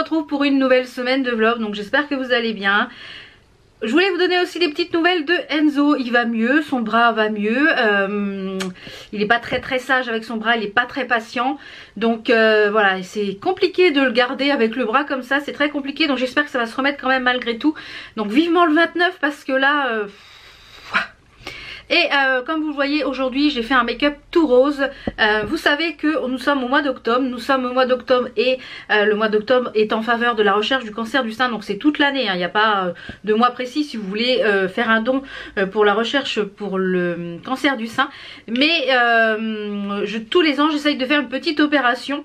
retrouve pour une nouvelle semaine de vlog, donc j'espère que vous allez bien. Je voulais vous donner aussi des petites nouvelles de Enzo. Il va mieux, son bras va mieux. Il n'est pas très sage avec son bras, il n'est pas très patient. Donc voilà, c'est compliqué de le garder avec le bras comme ça, c'est très compliqué. Donc j'espère que ça va se remettre quand même malgré tout. Donc vivement le 29 parce que là... Et comme vous le voyez aujourd'hui, j'ai fait un make-up tout rose. Vous savez que nous sommes au mois d'octobre. Et le mois d'octobre est en faveur de la recherche du cancer du sein. Donc c'est toute l'année, hein. Il n'y a pas de mois précis si vous voulez faire un don pour la recherche pour le cancer du sein. Mais tous les ans, j'essaye de faire une petite opération.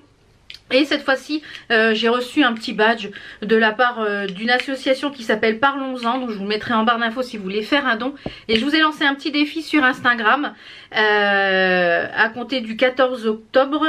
Et cette fois-ci, j'ai reçu un petit badge de la part d'une association qui s'appelle Parlons-en. Donc je vous mettrai en barre d'infos si vous voulez faire un don. Et je vous ai lancé un petit défi sur Instagram à compter du 14 octobre,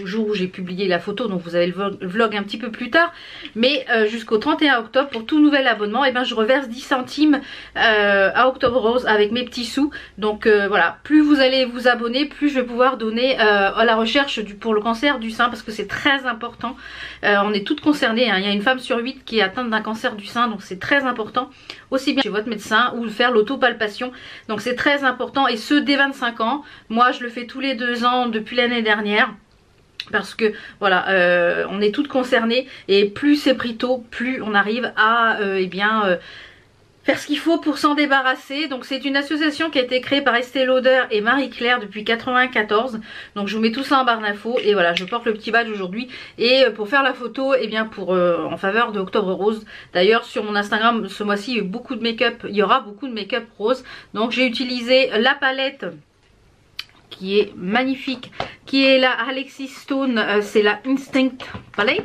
au jour où j'ai publié la photo. Donc vous avez le vlog un petit peu plus tard. Mais jusqu'au 31 octobre, pour tout nouvel abonnement, et ben je reverse 10 centimes à Octobre Rose avec mes petits sous. Donc voilà, plus vous allez vous abonner, plus je vais pouvoir donner à la recherche pour le cancer du sein. Parce que c'est très important, on est toutes concernées, hein. Il y a une femme sur 8 qui est atteinte d'un cancer du sein, donc c'est très important, aussi bien chez votre médecin ou faire l'autopalpation, donc c'est très important, et ce dès 25 ans. Moi je le fais tous les 2 ans depuis l'année dernière. Parce que voilà, on est toutes concernées, et plus c'est pris tôt, plus on arrive à faire ce qu'il faut pour s'en débarrasser. Donc c'est une association qui a été créée par Estée Lauder et Marie-Claire depuis 94. Donc je vous mets tout ça en barre d'infos. Et voilà, je porte le petit badge aujourd'hui. Et pour faire la photo, et bien en faveur de Octobre Rose. D'ailleurs sur mon Instagram ce mois-ci, il y a beaucoup de make-up. Il y aura beaucoup de make-up rose. Donc j'ai utilisé la palette qui est magnifique, qui est la Alexis Stone. C'est la Instinct Palette.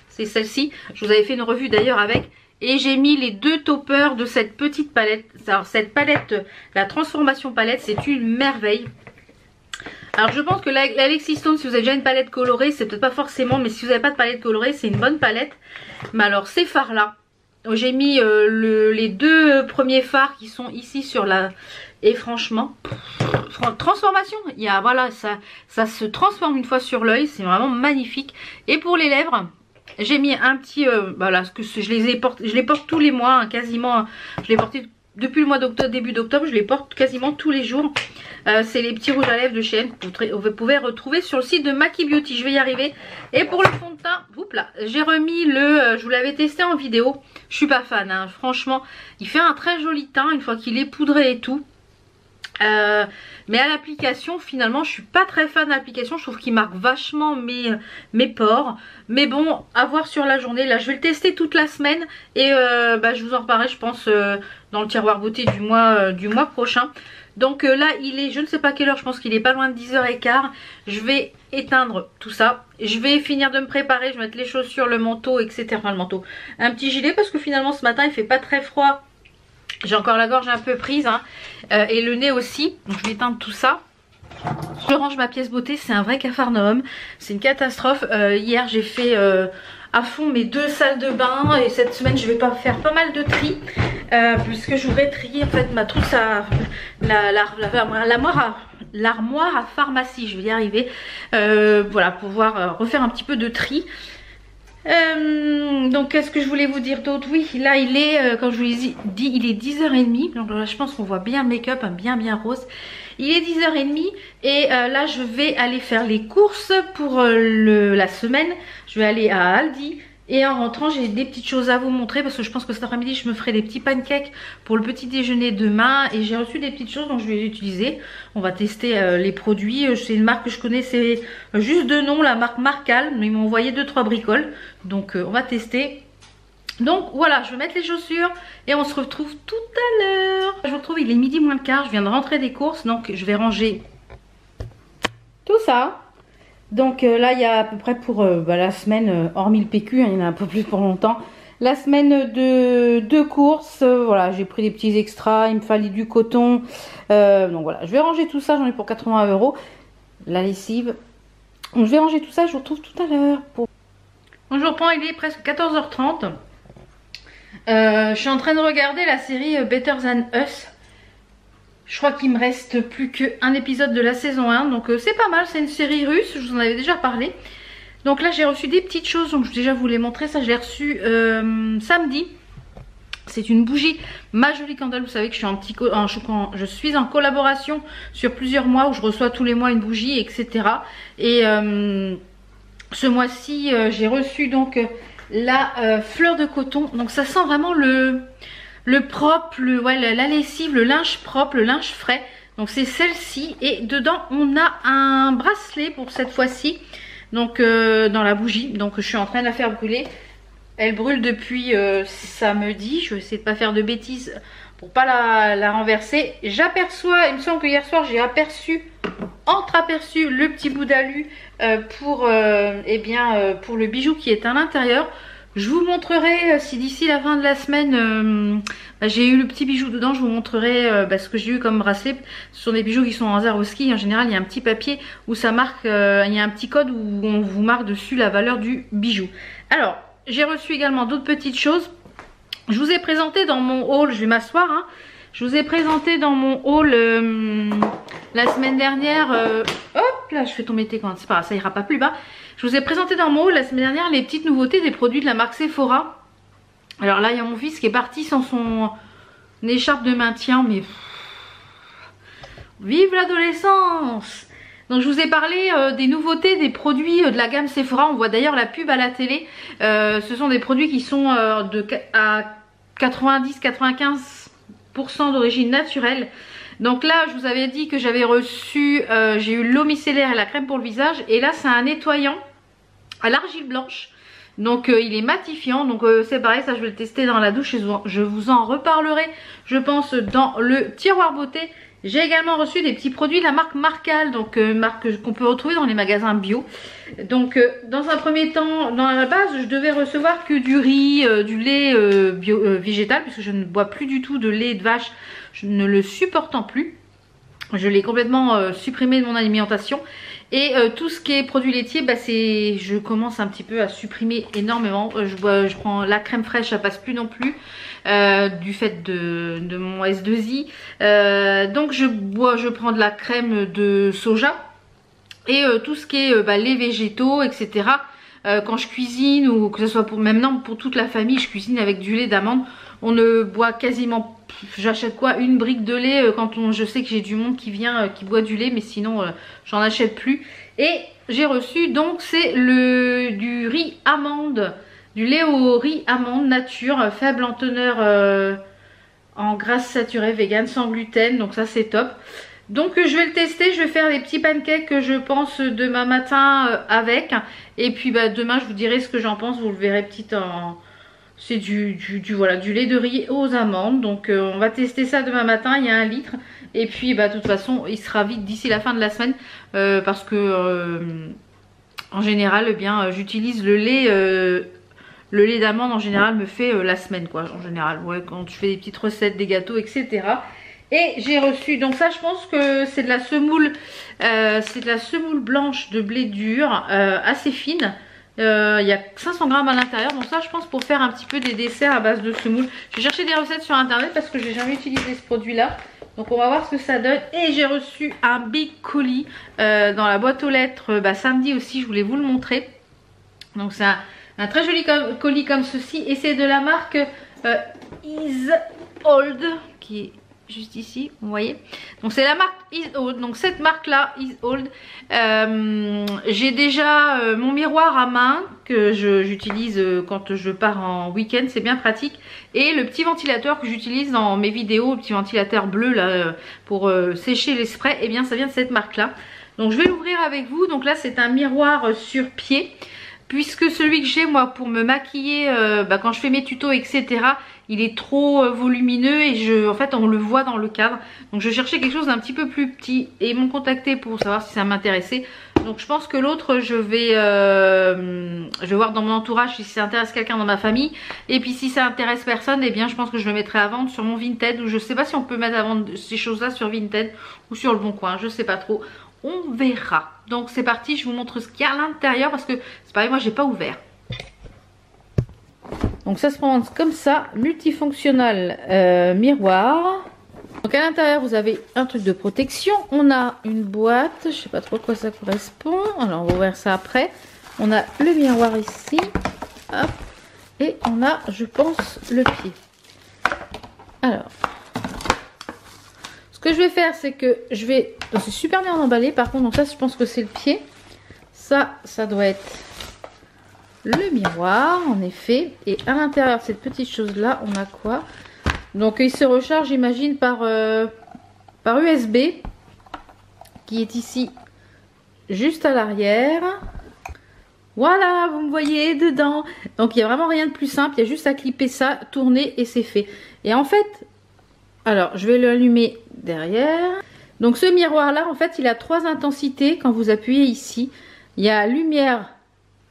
C'est celle-ci. Je vous avais fait une revue d'ailleurs avec. Et j'ai mis les 2 toppers de cette petite palette. Alors cette palette, la transformation palette, c'est une merveille. Alors je pense que l'Alexis Stone, si vous avez déjà une palette colorée, c'est peut-être pas forcément, mais si vous n'avez pas de palette colorée, c'est une bonne palette. Mais alors ces fards là, j'ai mis les 2 premiers fards qui sont ici sur la... Et franchement, transformation, voilà, ça se transforme une fois sur l'œil, c'est vraiment magnifique. Et pour les lèvres... J'ai mis un petit, voilà, ce que je les porte tous les mois, hein, quasiment. Je les portais depuis le mois d'octobre, début d'octobre, je les porte quasiment tous les jours. C'est les petits rouges à lèvres de Shein que vous pouvez retrouver sur le site de Maki Beauty. Je vais y arriver. Et pour le fond de teint, j'ai remis je vous l'avais testé en vidéo. Je suis pas fan, hein, franchement. Il fait un très joli teint une fois qu'il est poudré et tout. Mais à l'application, finalement je suis pas très fan de l'application. Je trouve qu'il marque vachement mes pores. Mais bon, à voir sur la journée. Là je vais le tester toute la semaine. Et je vous en reparlerai je pense dans le tiroir beauté du mois prochain. Donc là il est, je ne sais pas quelle heure, je pense qu'il est pas loin de 10h15. Je vais éteindre tout ça. Je vais finir de me préparer, je vais mettre les chaussures, le manteau, etc. Enfin le manteau, un petit gilet parce que finalement ce matin il fait pas très froid. J'ai encore la gorge un peu prise, hein, et le nez aussi. Donc je vais éteindre tout ça. Je range ma pièce beauté, c'est un vrai capharnaüm. C'est une catastrophe. Hier j'ai fait à fond mes 2 salles de bain. Et cette semaine je vais faire pas mal de tri. Puisque je voudrais trier en fait ma trousse à l'armoire à pharmacie. Je vais y arriver. Voilà, pouvoir refaire un petit peu de tri. Donc qu'est-ce que je voulais vous dire d'autre? Oui, là il est, comme je vous l'ai dit, il est 10h30. Donc là je pense qu'on voit bien le make-up, hein, bien rose. Il est 10h30 et là je vais aller faire les courses pour la semaine. Je vais aller à Aldi. Et en rentrant, j'ai des petites choses à vous montrer parce que je pense que cet après-midi, je me ferai des petits pancakes pour le petit déjeuner demain. Et j'ai reçu des petites choses, donc je vais les utiliser. On va tester les produits. C'est une marque que je connais, c'est juste de nom, la marque Marcal. Ils m'ont envoyé 2-3 bricoles. Donc on va tester. Donc voilà, je vais mettre les chaussures et on se retrouve tout à l'heure. Je vous retrouve, il est midi moins le quart. Je viens de rentrer des courses, donc je vais ranger tout ça. Donc là il y a à peu près pour la semaine, hormis le PQ, hein, il y en a un peu plus pour longtemps. La semaine de courses, voilà, j'ai pris des petits extras, il me fallait du coton. Donc voilà, je vais ranger tout ça, j'en ai pour 80 €. La lessive. Donc je vais ranger tout ça, je vous retrouve tout à l'heure. Donc je reprends, il est presque 14h30. Je suis en train de regarder la série Better Than Us. Je crois qu'il me reste plus qu'un épisode de la saison 1. Donc c'est pas mal, c'est une série russe, je vous en avais déjà parlé. Donc là j'ai reçu des petites choses, donc je déjà vous les montrer. Ça je l'ai reçu samedi. C'est une bougie Ma Jolie Candle. Vous savez que je suis en collaboration sur plusieurs mois où je reçois tous les mois une bougie, etc. Et ce mois-ci j'ai reçu donc la fleur de coton. Donc ça sent vraiment le propre, la lessive, le linge propre, le linge frais. Donc c'est celle-ci et dedans on a un bracelet pour cette fois-ci. Donc dans la bougie. Donc je suis en train de la faire brûler. Elle brûle depuis samedi. Je vais essayer de pas faire de bêtises pour pas la renverser. J'aperçois, il me semble que hier soir j'ai entreaperçu le petit bout d'alu pour le bijou qui est à l'intérieur. Je vous montrerai si d'ici la fin de la semaine j'ai eu le petit bijou dedans. Je vous montrerai ce que j'ai eu comme bracelet. Ce sont des bijoux qui sont en Swarovski. En général il y a un petit papier où ça marque, il y a un petit code où on vous marque dessus la valeur du bijou. Alors j'ai reçu également d'autres petites choses. Je vous ai présenté dans mon haul, je vais m'asseoir, hein. Je vous ai présenté dans mon haul la semaine dernière, hop là je fais tomber tes comptes, c'est pas grave, ça ira pas plus bas. Je vous ai présenté dans mon haul la semaine dernière les petites nouveautés des produits de la marque Sephora. Alors là il y a mon fils qui est parti sans son écharpe de maintien, mais vive l'adolescence! Donc je vous ai parlé des nouveautés des produits de la gamme Sephora. On voit d'ailleurs la pub à la télé. Ce sont des produits qui sont à 90-95% d'origine naturelle. Donc là je vous avais dit que j'avais reçu, j'ai eu l'eau micellaire et la crème pour le visage. Et là c'est un nettoyant à l'argile blanche. Donc il est matifiant, donc c'est pareil, ça je vais le tester dans la douche et je vous en reparlerai je pense dans le tiroir beauté. J'ai également reçu des petits produits de la marque Marcal, donc marque qu'on peut retrouver dans les magasins bio. Donc dans un premier temps, dans la base, je devais recevoir que du riz, du lait végétal, puisque je ne bois plus du tout de lait de vache, je ne le supportant plus. Je l'ai complètement supprimé de mon alimentation. Et tout ce qui est produits laitiers, je commence un petit peu à supprimer énormément. Je prends la crème fraîche, ça passe plus non plus. Du fait de mon S2I. Donc je prends de la crème de soja. Et tout ce qui est les végétaux, etc. Quand je cuisine, ou que ce soit pour toute la famille, je cuisine avec du lait d'amande. On ne boit quasiment, j'achète quoi, une brique de lait quand je sais que j'ai du monde qui vient, qui boit du lait, mais sinon j'en achète plus. Et j'ai reçu donc c'est du riz amande, du lait au riz amande nature, faible en teneur en graisse saturée, vegan, sans gluten, donc ça c'est top. Donc je vais le tester, je vais faire des petits pancakes je pense demain matin avec. Et puis demain je vous dirai ce que j'en pense, vous le verrez petit en... C'est du lait de riz aux amandes. Donc on va tester ça demain matin, il y a 1 litre. Et puis de toute façon il sera vide d'ici la fin de la semaine. Parce que en général j'utilise le lait d'amande en général me fait la semaine quoi. En général, quand je fais des petites recettes, des gâteaux, etc. Et j'ai reçu, donc ça je pense que c'est de la semoule, blanche de blé dur, assez fine. Il y a 500 grammes à l'intérieur, donc ça je pense pour faire un petit peu des desserts à base de semoule. J'ai cherché des recettes sur internet parce que j'ai jamais utilisé ce produit là. Donc on va voir ce que ça donne. Et j'ai reçu un big colis dans la boîte aux lettres samedi aussi, je voulais vous le montrer. Donc c'est un très joli colis comme ceci. Et c'est de la marque Is Old qui est juste ici, vous voyez. Donc c'est la marque Is Old. Donc cette marque là, Is Old. J'ai déjà mon miroir à main que j'utilise quand je pars en week-end, c'est bien pratique. Et le petit ventilateur que j'utilise dans mes vidéos, le petit ventilateur bleu là pour sécher les sprays, et bien ça vient de cette marque là. Donc je vais l'ouvrir avec vous. Donc là c'est un miroir sur pied. Puisque celui que j'ai moi pour me maquiller quand je fais mes tutos etc, il est trop volumineux et en fait on le voit dans le cadre. Donc je cherchais quelque chose d'un petit peu plus petit et ils m'ont contacté pour savoir si ça m'intéressait. Donc je pense que l'autre je vais voir dans mon entourage si ça intéresse quelqu'un dans ma famille. Et puis si ça intéresse personne, et bien je pense que je le mettrai à vendre sur mon Vinted. Ou je sais pas si on peut mettre à vendre ces choses là sur Vinted ou sur le Bon Coin, je sais pas trop. On verra. Donc c'est parti, je vous montre ce qu'il y a à l'intérieur parce que c'est pareil, moi j'ai pas ouvert. Donc ça se prend comme ça, multifonctionnel miroir. Donc à l'intérieur vous avez un truc de protection. On a une boîte, je sais pas trop à quoi ça correspond. Alors on va ouvrir ça après. On a le miroir ici. Hop. Et on a, je pense, le pied. Alors, ce que je vais faire, c'est que je vais... C'est super bien emballé, par contre, donc ça, je pense que c'est le pied. Ça doit être le miroir, en effet. Et à l'intérieur, cette petite chose-là, on a quoi? Donc, il se recharge, j'imagine, par USB, qui est ici, juste à l'arrière. Voilà, vous me voyez dedans. Donc, il n'y a vraiment rien de plus simple. Il y a juste à clipper ça, tourner et c'est fait. Et en fait, alors, je vais l'allumer derrière. Donc, ce miroir-là, en fait, il a 3 intensités quand vous appuyez ici. Il y a lumière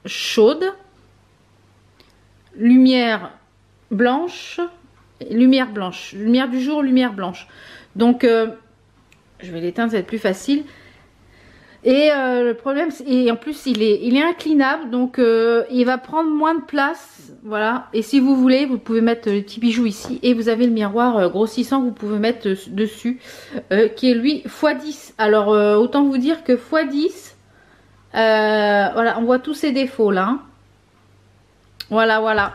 chaude, lumière blanche, lumière du jour, lumière blanche. Donc, je vais l'éteindre, ça va être plus facile. Et le problème, et en plus il est inclinable, donc il va prendre moins de place, voilà. Et si vous voulez, vous pouvez mettre le petit bijou ici, et vous avez le miroir grossissant que vous pouvez mettre dessus, qui est lui x10. Alors autant vous dire que x10, voilà, on voit tous ses défauts là. Hein. Voilà.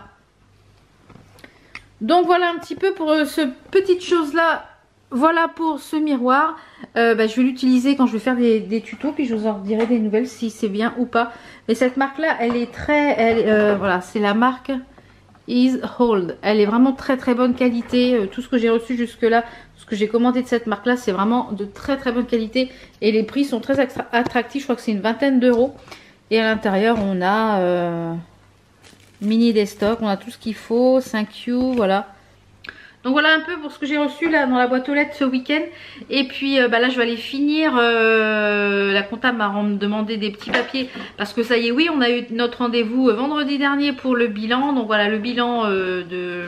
Donc voilà un petit peu pour ce petite chose là. Voilà pour ce miroir. Je vais l'utiliser quand je vais faire des tutos, puis je vous en dirai des nouvelles si c'est bien ou pas. Mais cette marque là, elle est très, voilà, c'est la marque Is Hold. Elle est vraiment très bonne qualité. Tout ce que j'ai reçu jusque là, ce que j'ai commandé de cette marque là, c'est vraiment de très bonne qualité. Et les prix sont très attractifs. Je crois que c'est une vingtaine d'euros. Et à l'intérieur, on a mini desktop, on a tout ce qu'il faut, 5U, voilà. Donc voilà un peu pour ce que j'ai reçu là dans la boîte aux lettres ce week-end. Et puis là je vais aller finir. La comptable m'a demandé des petits papiers. Parce que ça y est, oui, on a eu notre rendez-vous vendredi dernier pour le bilan. Donc voilà, le bilan de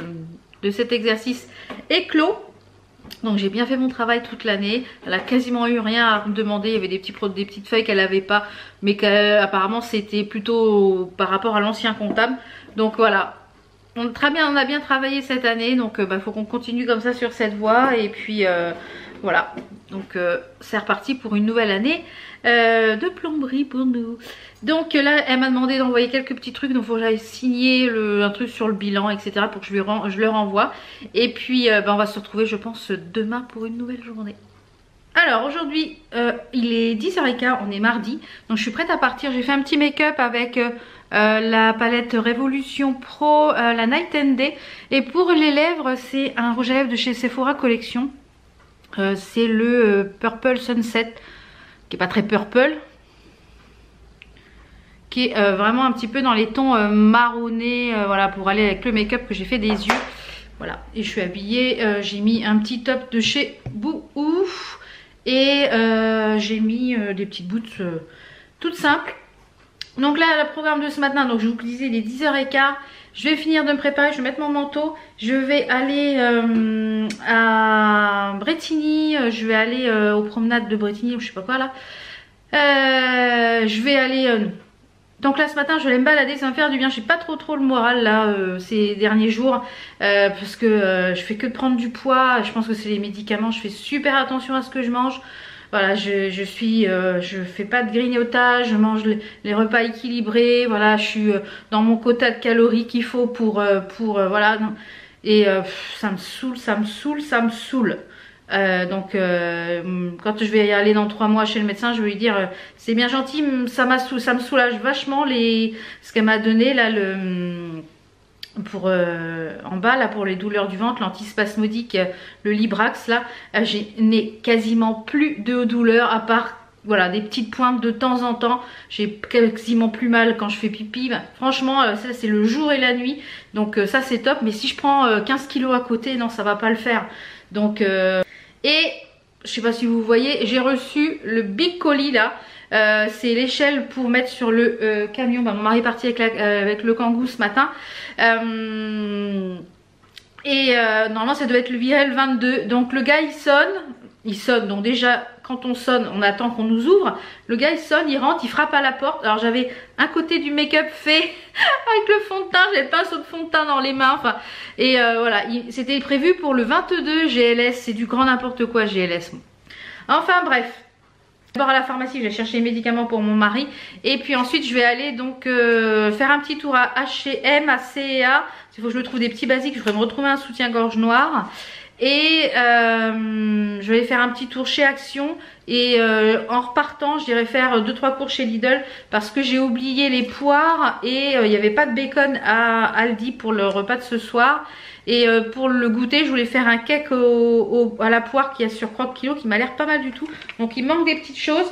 cet exercice est clos. Donc j'ai bien fait mon travail toute l'année. Elle a quasiment eu rien à me demander. Il y avait des petites feuilles qu'elle n'avait pas. Mais qu'apparemment c'était plutôt par rapport à l'ancien comptable. Donc voilà. On a bien travaillé cette année, donc faut qu'on continue comme ça sur cette voie. Et puis voilà, donc c'est reparti pour une nouvelle année de plomberie pour nous. Donc là, elle m'a demandé d'envoyer quelques petits trucs, donc il faut que j'aille signer un truc sur le bilan, etc. pour que je le renvoie. Et puis on va se retrouver, je pense, demain pour une nouvelle journée. Alors aujourd'hui, il est 10h15, on est mardi, donc je suis prête à partir. J'ai fait un petit make-up avec la palette Révolution Pro, la Night and Day. Et pour les lèvres, c'est un rouge à lèvres de chez Sephora Collection. C'est le Purple Sunset, qui est pas très purple, qui est vraiment un petit peu dans les tons marronnés, voilà, pour aller avec le make-up que j'ai fait des yeux. Voilà, et je suis habillée, j'ai mis un petit top de chez Boohoo. Et j'ai mis des petites boots toutes simples. Donc là, le programme de ce matin, donc je vous disais, il est 10h15. Je vais finir de me préparer, je vais mettre mon manteau. Je vais aller à Bretigny. Je vais aller aux promenades de Bretigny, ou je sais pas quoi là. Je vais aller... donc là ce matin je vais aller me balader, ça va me faire du bien. J'ai pas trop le moral là ces derniers jours parce que je fais que de prendre du poids. Je pense que c'est les médicaments, je fais super attention à ce que je mange. Voilà, je fais pas de grignotage, je mange les repas équilibrés. Voilà, je suis dans mon quota de calories qu'il faut pour voilà. Et ça me saoule. Donc quand je vais y aller dans 3 mois chez le médecin, je vais lui dire c'est bien gentil, ça me soulage vachement ce qu'elle m'a donné là, pour en bas là, pour les douleurs du ventre, l'antispasmodique, le Librax là, je n'ai quasiment plus de douleurs à part voilà des petites pointes de temps en temps. J'ai quasiment plus mal quand je fais pipi. Franchement ça c'est le jour et la nuit, donc ça c'est top. Mais si je prends 15 kilos à côté, non, ça va pas le faire. Donc et je sais pas si vous voyez, j'ai reçu le big colis là. C'est l'échelle pour mettre sur le camion. Mon mari est parti avec le Kangoo ce matin. Normalement ça doit être le Virel 22. Donc le gars il sonne. Donc déjà quand on sonne, on attend qu'on nous ouvre. Le gars il sonne, il rentre, il frappe à la porte. Alors j'avais un côté du make-up fait avec le fond de teint, j'avais le pinceau de fond de teint dans les mains. Enfin, et voilà, c'était prévu pour le 22 GLS. C'est du grand n'importe quoi GLS. Enfin bref. D'abord à la pharmacie, je vais chercher les médicaments pour mon mari. Et puis ensuite, je vais aller donc faire un petit tour à H&M, à C&A. Il faut que je me trouve des petits basiques. Je voudrais me retrouver un soutien-gorge noir. Et je vais faire un petit tour chez Action. Et en repartant, je dirais faire 2-3 cours chez Lidl. Parce que j'ai oublié les poires. Et il n'y avait pas de bacon à Aldi pour le repas de ce soir. Et pour le goûter, je voulais faire un cake à la poire qui est sur Croque Kilo, qui m'a l'air pas mal du tout. Donc il manque des petites choses.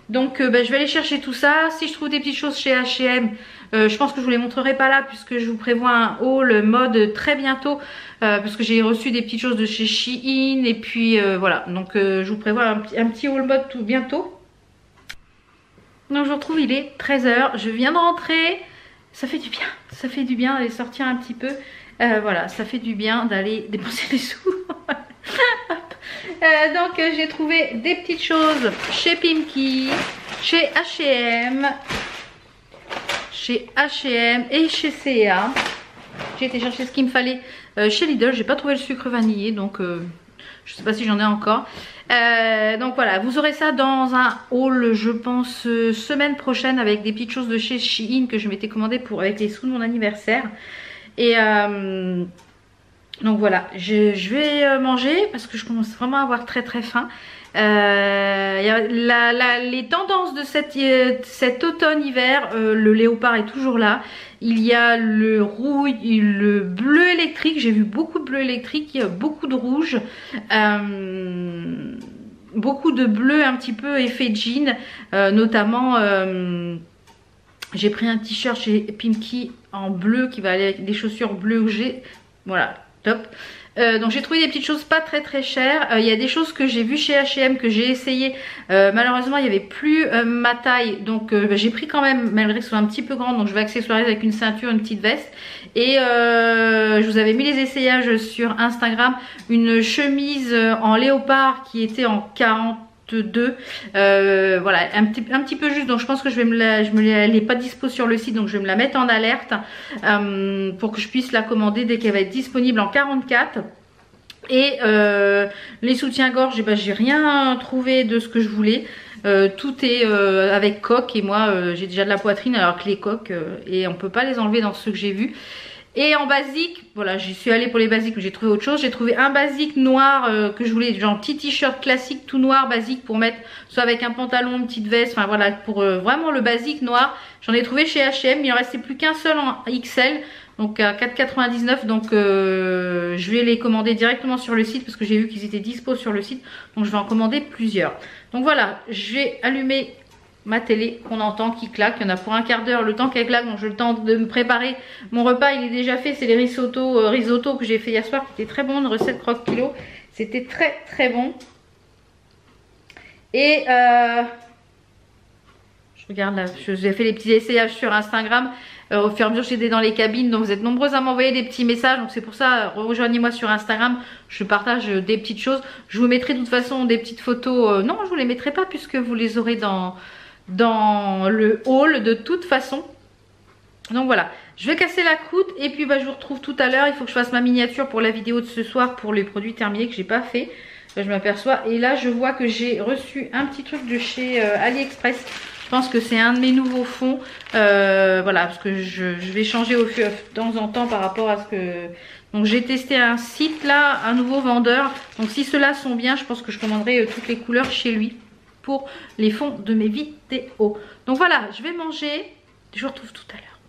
Donc je vais aller chercher tout ça. Si je trouve des petites choses chez H&M, je pense que je vous les montrerai pas là, puisque je vous prévois un haul mode très bientôt. Parce que j'ai reçu des petites choses de chez Shein. Et puis voilà, donc je vous prévois un petit haul mode tout bientôt. Donc je vous retrouve, il est 13 h. Je viens de rentrer. Ça fait du bien. Ça fait du bien d'aller sortir un petit peu. Voilà, ça fait du bien d'aller dépenser des sous. Donc j'ai trouvé des petites choses chez Pimki, chez H&M et chez C&A. J'ai été chercher ce qu'il me fallait chez Lidl. J'ai pas trouvé le sucre vanillé, donc je sais pas si j'en ai encore. Donc voilà, vous aurez ça dans un haul, je pense, semaine prochaine, avec des petites choses de chez Shein que je m'étais commandé avec les sous de mon anniversaire. Et donc voilà, je vais manger parce que je commence vraiment à avoir très très faim. Les tendances de cet automne-hiver, le léopard est toujours là. Il y a le rouge, le bleu électrique, j'ai vu beaucoup de bleu électrique, il y a beaucoup de rouge. Beaucoup de bleu un petit peu effet jean, notamment... j'ai pris un t-shirt chez Pimki en bleu qui va aller avec des chaussures bleues que j'ai. Voilà, top. Donc j'ai trouvé des petites choses pas très très chères. Il y a des choses que j'ai vues chez H&M que j'ai essayé. Malheureusement il n'y avait plus ma taille. Donc j'ai pris quand même, malgré que ce soit un petit peu grand. Donc je vais accessoiriser avec une ceinture, une petite veste. Et je vous avais mis les essayages sur Instagram. Une chemise en léopard qui était en 42. Voilà, un petit peu juste. Donc je pense que elle n'est pas dispo sur le site, donc je vais me la mettre en alerte pour que je puisse la commander dès qu'elle va être disponible en 44. Et les soutiens-gorge, j'ai rien trouvé de ce que je voulais. Tout est avec coque, et moi j'ai déjà de la poitrine, alors que les coques et on peut pas les enlever dans ceux que j'ai vus. Et en basique, voilà, j'y suis allée pour les basiques, mais j'ai trouvé autre chose. J'ai trouvé un basique noir que je voulais, genre petit t-shirt classique tout noir basique pour mettre soit avec un pantalon, une petite veste, enfin voilà, pour vraiment le basique noir. J'en ai trouvé chez H&M, il en restait plus qu'un seul en XL, donc à 4,99. Donc je vais les commander directement sur le site parce que j'ai vu qu'ils étaient dispo sur le site, donc je vais en commander plusieurs. Donc voilà, je vais allumer ma télé qu'on entend qui claque. Il y en a pour un quart d'heure le temps qu'elle claque, donc j'ai le temps de me préparer. Mon repas il est déjà fait, c'est les risotto que j'ai fait hier soir, qui était très bon, une recette Croque Kilo, c'était très très bon. Et je regarde là, j'ai fait les petits essayages sur Instagram. Au fur et à mesure j'étais dans les cabines, donc vous êtes nombreuses à m'envoyer des petits messages, donc c'est pour ça, rejoignez-moi sur Instagram, je partage des petites choses. Je vous mettrai de toute façon des petites photos, non je vous les mettrai pas puisque vous les aurez dans le haul de toute façon. Donc voilà, je vais casser la croûte et puis je vous retrouve tout à l'heure. Il faut que je fasse ma miniature pour la vidéo de ce soir pour les produits terminés que j'ai pas fait. Je m'aperçois, et là je vois que j'ai reçu un petit truc de chez AliExpress. Je pense que c'est un de mes nouveaux fonds, voilà, parce que je vais changer de temps en temps par rapport à ce que... Donc j'ai testé un site là, un nouveau vendeur. Donc si ceux-là sont bien, je pense que je commanderai toutes les couleurs chez lui pour les fonds de mes vidéos. Donc voilà, je vais manger, je vous retrouve tout à l'heure.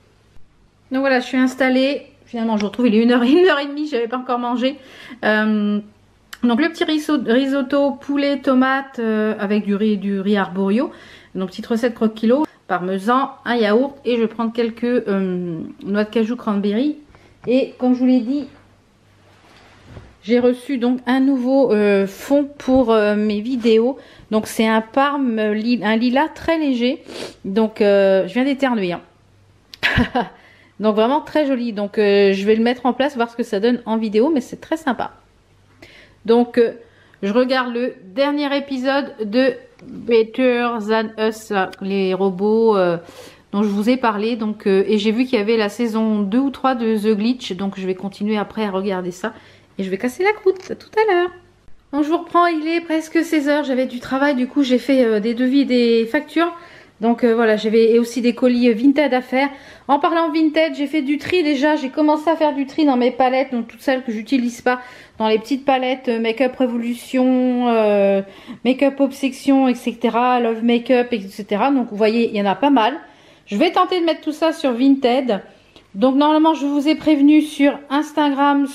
Donc voilà, je suis installée, finalement je vous retrouve, il est 1h30, j'avais pas encore mangé. Donc le petit risotto poulet tomate avec du riz arborio. Donc petite recette Croque Kilo, parmesan, un yaourt, et je vais prendre quelques noix de cajou cranberry. Et comme je vous l'ai dit, j'ai reçu donc un nouveau fond pour mes vidéos. Donc c'est un parme, un lilas très léger. Donc je viens d'éternuer. Hein. Donc vraiment très joli. Donc je vais le mettre en place, voir ce que ça donne en vidéo, mais c'est très sympa. Donc je regarde le dernier épisode de Better Than Us, les robots dont je vous ai parlé. Donc et j'ai vu qu'il y avait la saison 2 ou 3 de The Glitch. Donc je vais continuer après à regarder ça. Et je vais casser la croûte. À tout à l'heure. Donc je vous reprends, il est presque 16 h, j'avais du travail, du coup j'ai fait des devis, des factures. Donc voilà, j'avais aussi des colis Vinted à faire. En parlant Vinted, j'ai fait du tri déjà, j'ai commencé à faire du tri dans mes palettes, donc toutes celles que j'utilise pas, dans les petites palettes Make-up Révolution, Make-up Obsession, etc. Love Make-up, etc. Donc vous voyez, il y en a pas mal. Je vais tenter de mettre tout ça sur Vinted. Donc normalement, je vous ai prévenu sur Instagram,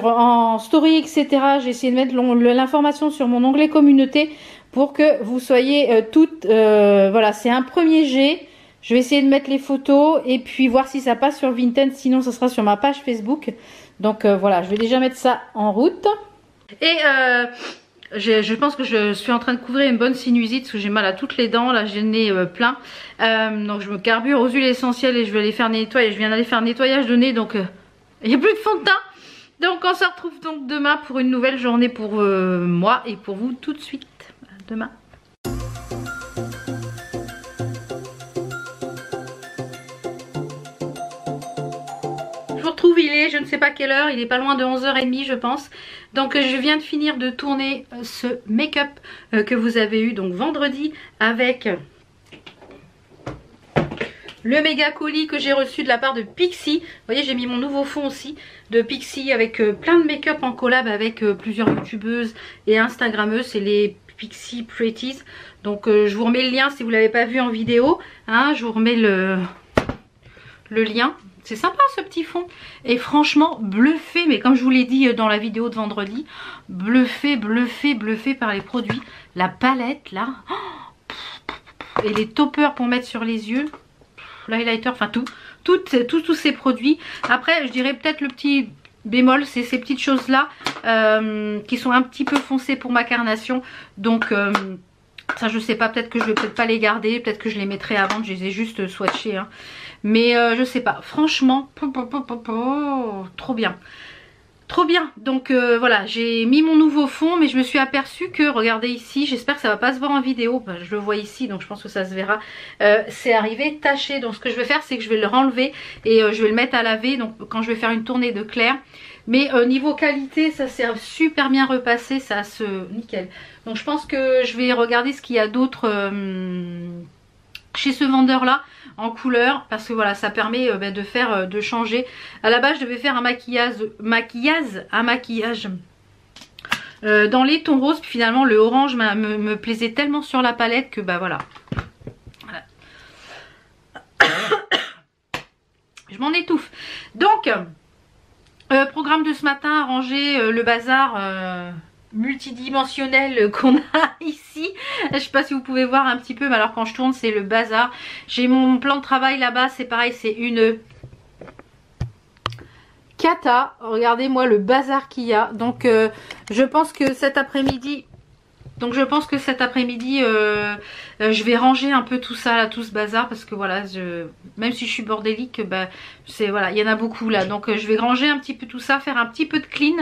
en story, etc. J'ai essayé de mettre l'information sur mon onglet communauté pour que vous soyez toutes, voilà, c'est un premier jet. Je vais essayer de mettre les photos et puis voir si ça passe sur Vinted, sinon ça sera sur ma page Facebook. Donc voilà, je vais déjà mettre ça en route. Et je pense que je suis en train de couvrir une bonne sinusite parce que j'ai mal à toutes les dents, là j'ai le nez plein. Donc je me carbure aux huiles essentielles et je vais aller faire nettoyer. Je viens d'aller faire un nettoyage de nez, donc il n'y a plus de fond de teint. Donc on se retrouve donc demain pour une nouvelle journée pour moi et pour vous tout de suite. À demain. Je vous retrouve, il est je ne sais pas quelle heure, il est pas loin de 11h30 je pense. Donc je viens de finir de tourner ce make-up que vous avez eu donc vendredi avec le méga colis que j'ai reçu de la part de Pixi. Vous voyez, j'ai mis mon nouveau fond aussi de Pixi avec plein de make-up en collab avec plusieurs youtubeuses et instagrammeuses. C'est les Pixi Pretties. Donc je vous remets le lien si vous ne l'avez pas vu en vidéo. Hein, je vous remets le lien. C'est sympa ce petit fond. Et franchement, bluffé, mais comme je vous l'ai dit dans la vidéo de vendredi, bluffé par les produits. La palette là. Et les toppers pour mettre sur les yeux. L'highlighter, enfin tous ces produits. Après je dirais peut-être le petit bémol, c'est ces petites choses là qui sont un petit peu foncées pour ma carnation. Donc ça je sais pas, peut-être que je vais peut-être pas les garder, peut-être que je les mettrai à vendre, je les ai juste swatchés hein. Mais je sais pas, franchement trop bien. Trop bien, donc voilà, j'ai mis mon nouveau fond, mais je me suis aperçue que, regardez ici, j'espère que ça va pas se voir en vidéo, ben, je le vois ici, donc je pense que ça se verra, c'est arrivé taché. Donc ce que je vais faire, c'est que je vais le renlever et je vais le mettre à laver, donc quand je vais faire une tournée de clair. Mais niveau qualité, ça s'est super bien repassé, ça se nickel. Donc je pense que je vais regarder ce qu'il y a d'autre chez ce vendeur là en couleur, parce que voilà, ça permet de changer. À la base je devais faire un maquillage dans les tons roses, puis finalement le orange me plaisait tellement sur la palette que bah voilà. Je m'en étouffe. Donc programme de ce matin, ranger le bazar multidimensionnel qu'on a ici. Je sais pas si vous pouvez voir un petit peu, mais alors quand je tourne c'est le bazar. J'ai mon plan de travail là-bas, c'est pareil, c'est une cata. Regardez moi le bazar qu'il y a. Donc je pense que cet après-midi je vais ranger un peu tout ça là, tout ce bazar, parce que voilà, même si je suis bordélique, bah, voilà, il y en a beaucoup là. Donc je vais ranger un petit peu tout ça, faire un petit peu de clean,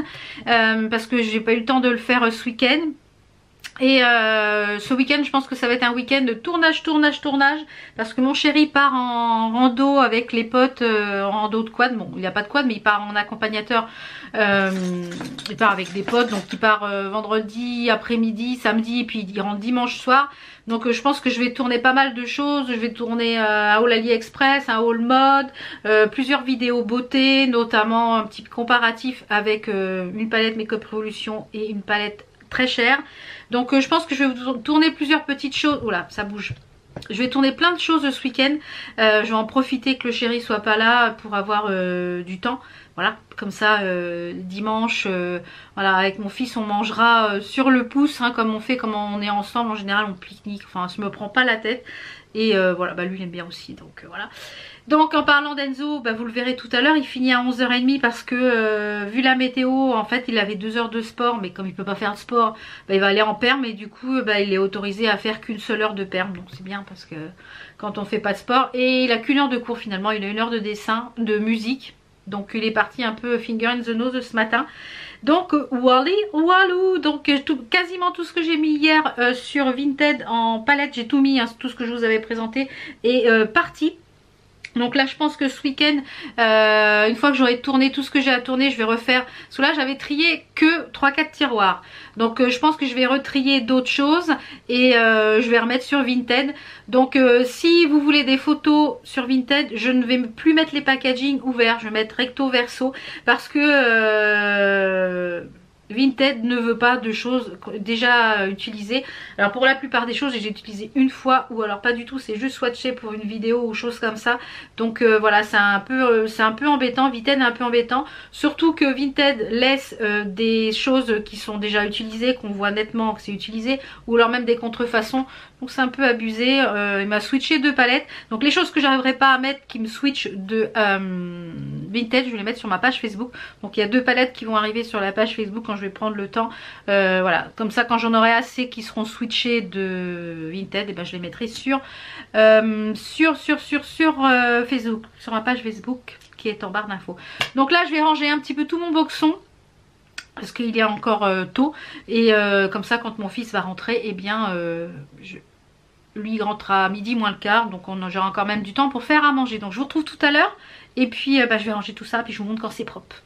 parce que j'ai pas eu le temps de le faire ce week-end. Et ce week-end je pense que ça va être un week-end de tournage, parce que mon chéri part en rando avec les potes, en rando de quad. Bon, il n'y a pas de quad, mais il part en accompagnateur, il part avec des potes, donc il part vendredi après-midi, samedi, et puis il rentre dimanche soir. Donc je pense que je vais tourner pas mal de choses. Je vais tourner un haul AliExpress, un haul mode, plusieurs vidéos beauté, notamment un petit comparatif avec une palette Make-up Révolution et une palette très chère. Donc je pense que je vais vous tourner plusieurs petites choses. Oula, ça bouge. Je vais tourner plein de choses ce week-end. Je vais en profiter que le chéri soit pas là pour avoir du temps. Voilà, comme ça dimanche, voilà, avec mon fils on mangera sur le pouce, hein, comme on fait, comme on est ensemble en général, on pique-nique. Enfin, je me prends pas la tête. Et voilà, bah lui il aime bien aussi, donc voilà. Donc en parlant d'Enzo, bah, vous le verrez tout à l'heure, il finit à 11h30 parce que vu la météo, en fait il avait 2 heures de sport, mais comme il peut pas faire de sport, bah, il va aller en perm, et du coup bah, il est autorisé à faire qu'une seule heure de perm. Donc c'est bien parce que quand on fait pas de sport, et il a qu'une heure de cours finalement, il a 1 heure de dessin, de musique. Donc il est parti un peu finger in the nose ce matin. Donc wally walou, donc quasiment tout ce que j'ai mis hier sur Vinted en palette, j'ai tout mis, hein, tout ce que je vous avais présenté est parti. Donc là je pense que ce week-end, une fois que j'aurai tourné tout ce que j'ai à tourner, je vais refaire. Parce que là j'avais trié que 3-4 tiroirs. Donc je pense que je vais retrier d'autres choses et je vais remettre sur Vinted. Donc si vous voulez des photos sur Vinted, je ne vais plus mettre les packaging ouverts, je vais mettre recto verso parce que Vinted ne veut pas de choses déjà utilisées. Alors pour la plupart des choses j'ai utilisé une fois ou alors pas du tout, c'est juste swatché pour une vidéo ou chose comme ça. Donc voilà, c'est un peu embêtant, Vinted est un peu embêtant. Surtout que Vinted laisse des choses qui sont déjà utilisées, qu'on voit nettement que c'est utilisé, ou alors même des contrefaçons. Donc c'est un peu abusé. Il m'a switché 2 palettes. Donc les choses que j'arriverai pas à mettre qui me switch de Vinted, je vais les mettre sur ma page Facebook. Donc il y a 2 palettes qui vont arriver sur la page Facebook quand je vais prendre le temps. Voilà, comme ça quand j'en aurai assez qui seront switchés de Vinted, et ben je les mettrai sur Facebook, sur ma page Facebook qui est en barre d'infos. Donc là je vais ranger un petit peu tout mon boxon parce qu'il est encore tôt et comme ça quand mon fils va rentrer, et bien lui il rentrera à midi moins le quart, donc on aura encore même du temps pour faire à manger. Donc je vous retrouve tout à l'heure et puis je vais ranger tout ça puis je vous montre quand c'est propre.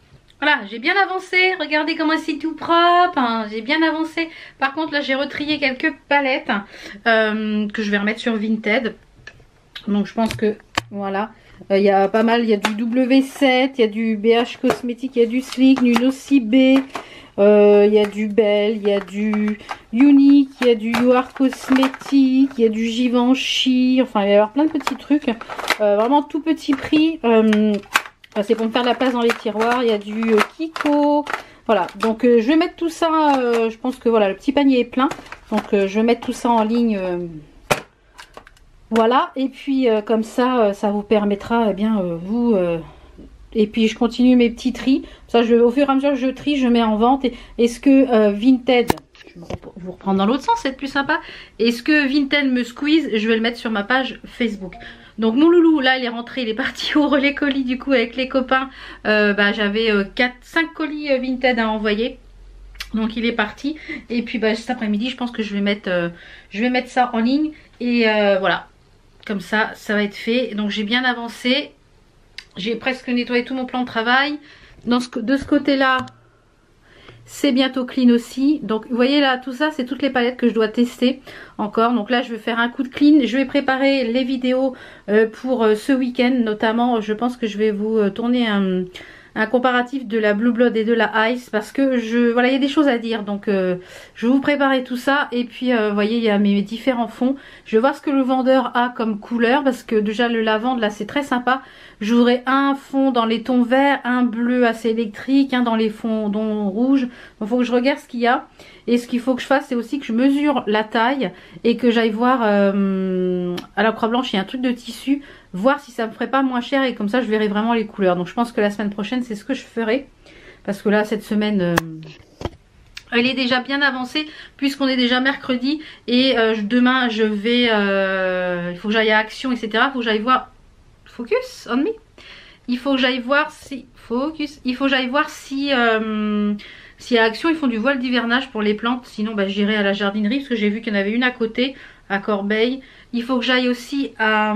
Voilà, j'ai bien avancé, regardez comment c'est tout propre, hein. J'ai bien avancé. Par contre là j'ai retrié quelques palettes que je vais remettre sur Vinted. Donc je pense que voilà, il y a pas mal, il y a du W7, il y a du BH Cosmétique, il y a du Slick, du Nocibé, il y a du Belle, il y a du Unique, il y a du UR Cosmétique, il y a du Givenchy, enfin il va y avoir plein de petits trucs, vraiment tout petit prix. C'est pour me faire de la place dans les tiroirs. Il y a du Kiko. Voilà, donc je vais mettre tout ça. Je pense que voilà, le petit panier est plein. Donc je vais mettre tout ça en ligne. Voilà, et puis comme ça, ça vous permettra, eh bien, vous... et puis je continue mes petits tris. Ça, au fur et à mesure, je trie, je mets en vente. Est-ce que Vinted... Je vais vous reprendre dans l'autre sens, c'est plus sympa. Est-ce que Vinted me squeeze? Je vais le mettre sur ma page Facebook. Donc mon loulou là il est rentré, il est parti au relais colis du coup avec les copains. J'avais 5 colis Vinted à envoyer. Donc il est parti. Et puis cet après-midi je pense que je vais mettre ça en ligne. Et voilà. Comme ça, ça va être fait. Donc j'ai bien avancé. J'ai presque nettoyé tout mon plan de travail. De ce côté-là, c'est bientôt clean aussi. Donc vous voyez là, tout ça c'est toutes les palettes que je dois tester encore. Donc là je vais faire un coup de clean. Je vais préparer les vidéos pour ce week-end. Notamment je pense que je vais vous tourner un comparatif de la Blue Blood et de la Ice. Parce que voilà, il y a des choses à dire. Donc je vais vous préparer tout ça. Et puis vous voyez il y a mes différents fonds. Je vais voir ce que le vendeur a comme couleur. Parce que déjà le lavande là c'est très sympa. J'aurai un fond dans les tons verts, un bleu assez électrique, un dans les fonds rouges. Donc il faut que je regarde ce qu'il y a. Et ce qu'il faut que je fasse, c'est aussi que je mesure la taille et que j'aille voir à la Croix Blanche, il y a un truc de tissu, voir si ça me ferait pas moins cher et comme ça je verrai vraiment les couleurs. Donc je pense que la semaine prochaine c'est ce que je ferai. Parce que là cette semaine... elle est déjà bien avancée puisqu'on est déjà mercredi. Et demain je vais... il faut que j'aille à Action, etc. Il faut que j'aille voir... Focus on me. Il faut que j'aille voir si... Focus. Il faut que j'aille voir si... si à Action ils font du voile d'hivernage pour les plantes. Sinon j'irai à la jardinerie parce que j'ai vu qu'il y en avait une à côté, à Corbeil. Il faut que j'aille aussi à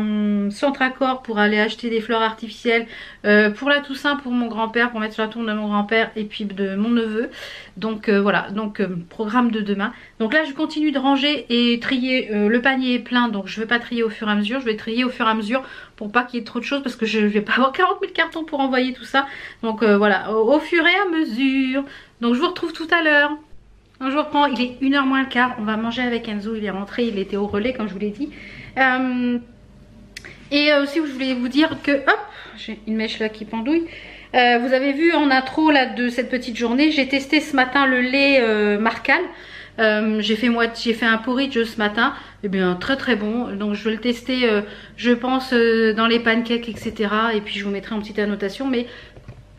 Centre Accord pour aller acheter des fleurs artificielles pour la Toussaint, pour mon grand-père, pour mettre sur la tombe de mon grand-père et puis de mon neveu. Donc voilà, donc programme de demain. Donc là je continue de ranger et trier. Le panier est plein, donc je ne vais pas trier au fur et à mesure. Je vais trier au fur et à mesure pour pas qu'il y ait trop de choses parce que je ne vais pas avoir 40 000 cartons pour envoyer tout ça. Donc voilà, au fur et à mesure. Donc je vous retrouve tout à l'heure. Je vous reprends, il est 1h moins le quart, on va manger avec Enzo, il est rentré, il était au relais comme je vous l'ai dit. Et aussi je voulais vous dire que, hop, j'ai une mèche là qui pendouille. Vous avez vu en intro là de cette petite journée, j'ai testé ce matin le lait Marcal. J'ai fait un porridge ce matin, et bien très très bon. Donc je vais le tester, je pense dans les pancakes, etc. Et puis je vous mettrai en petite annotation, mais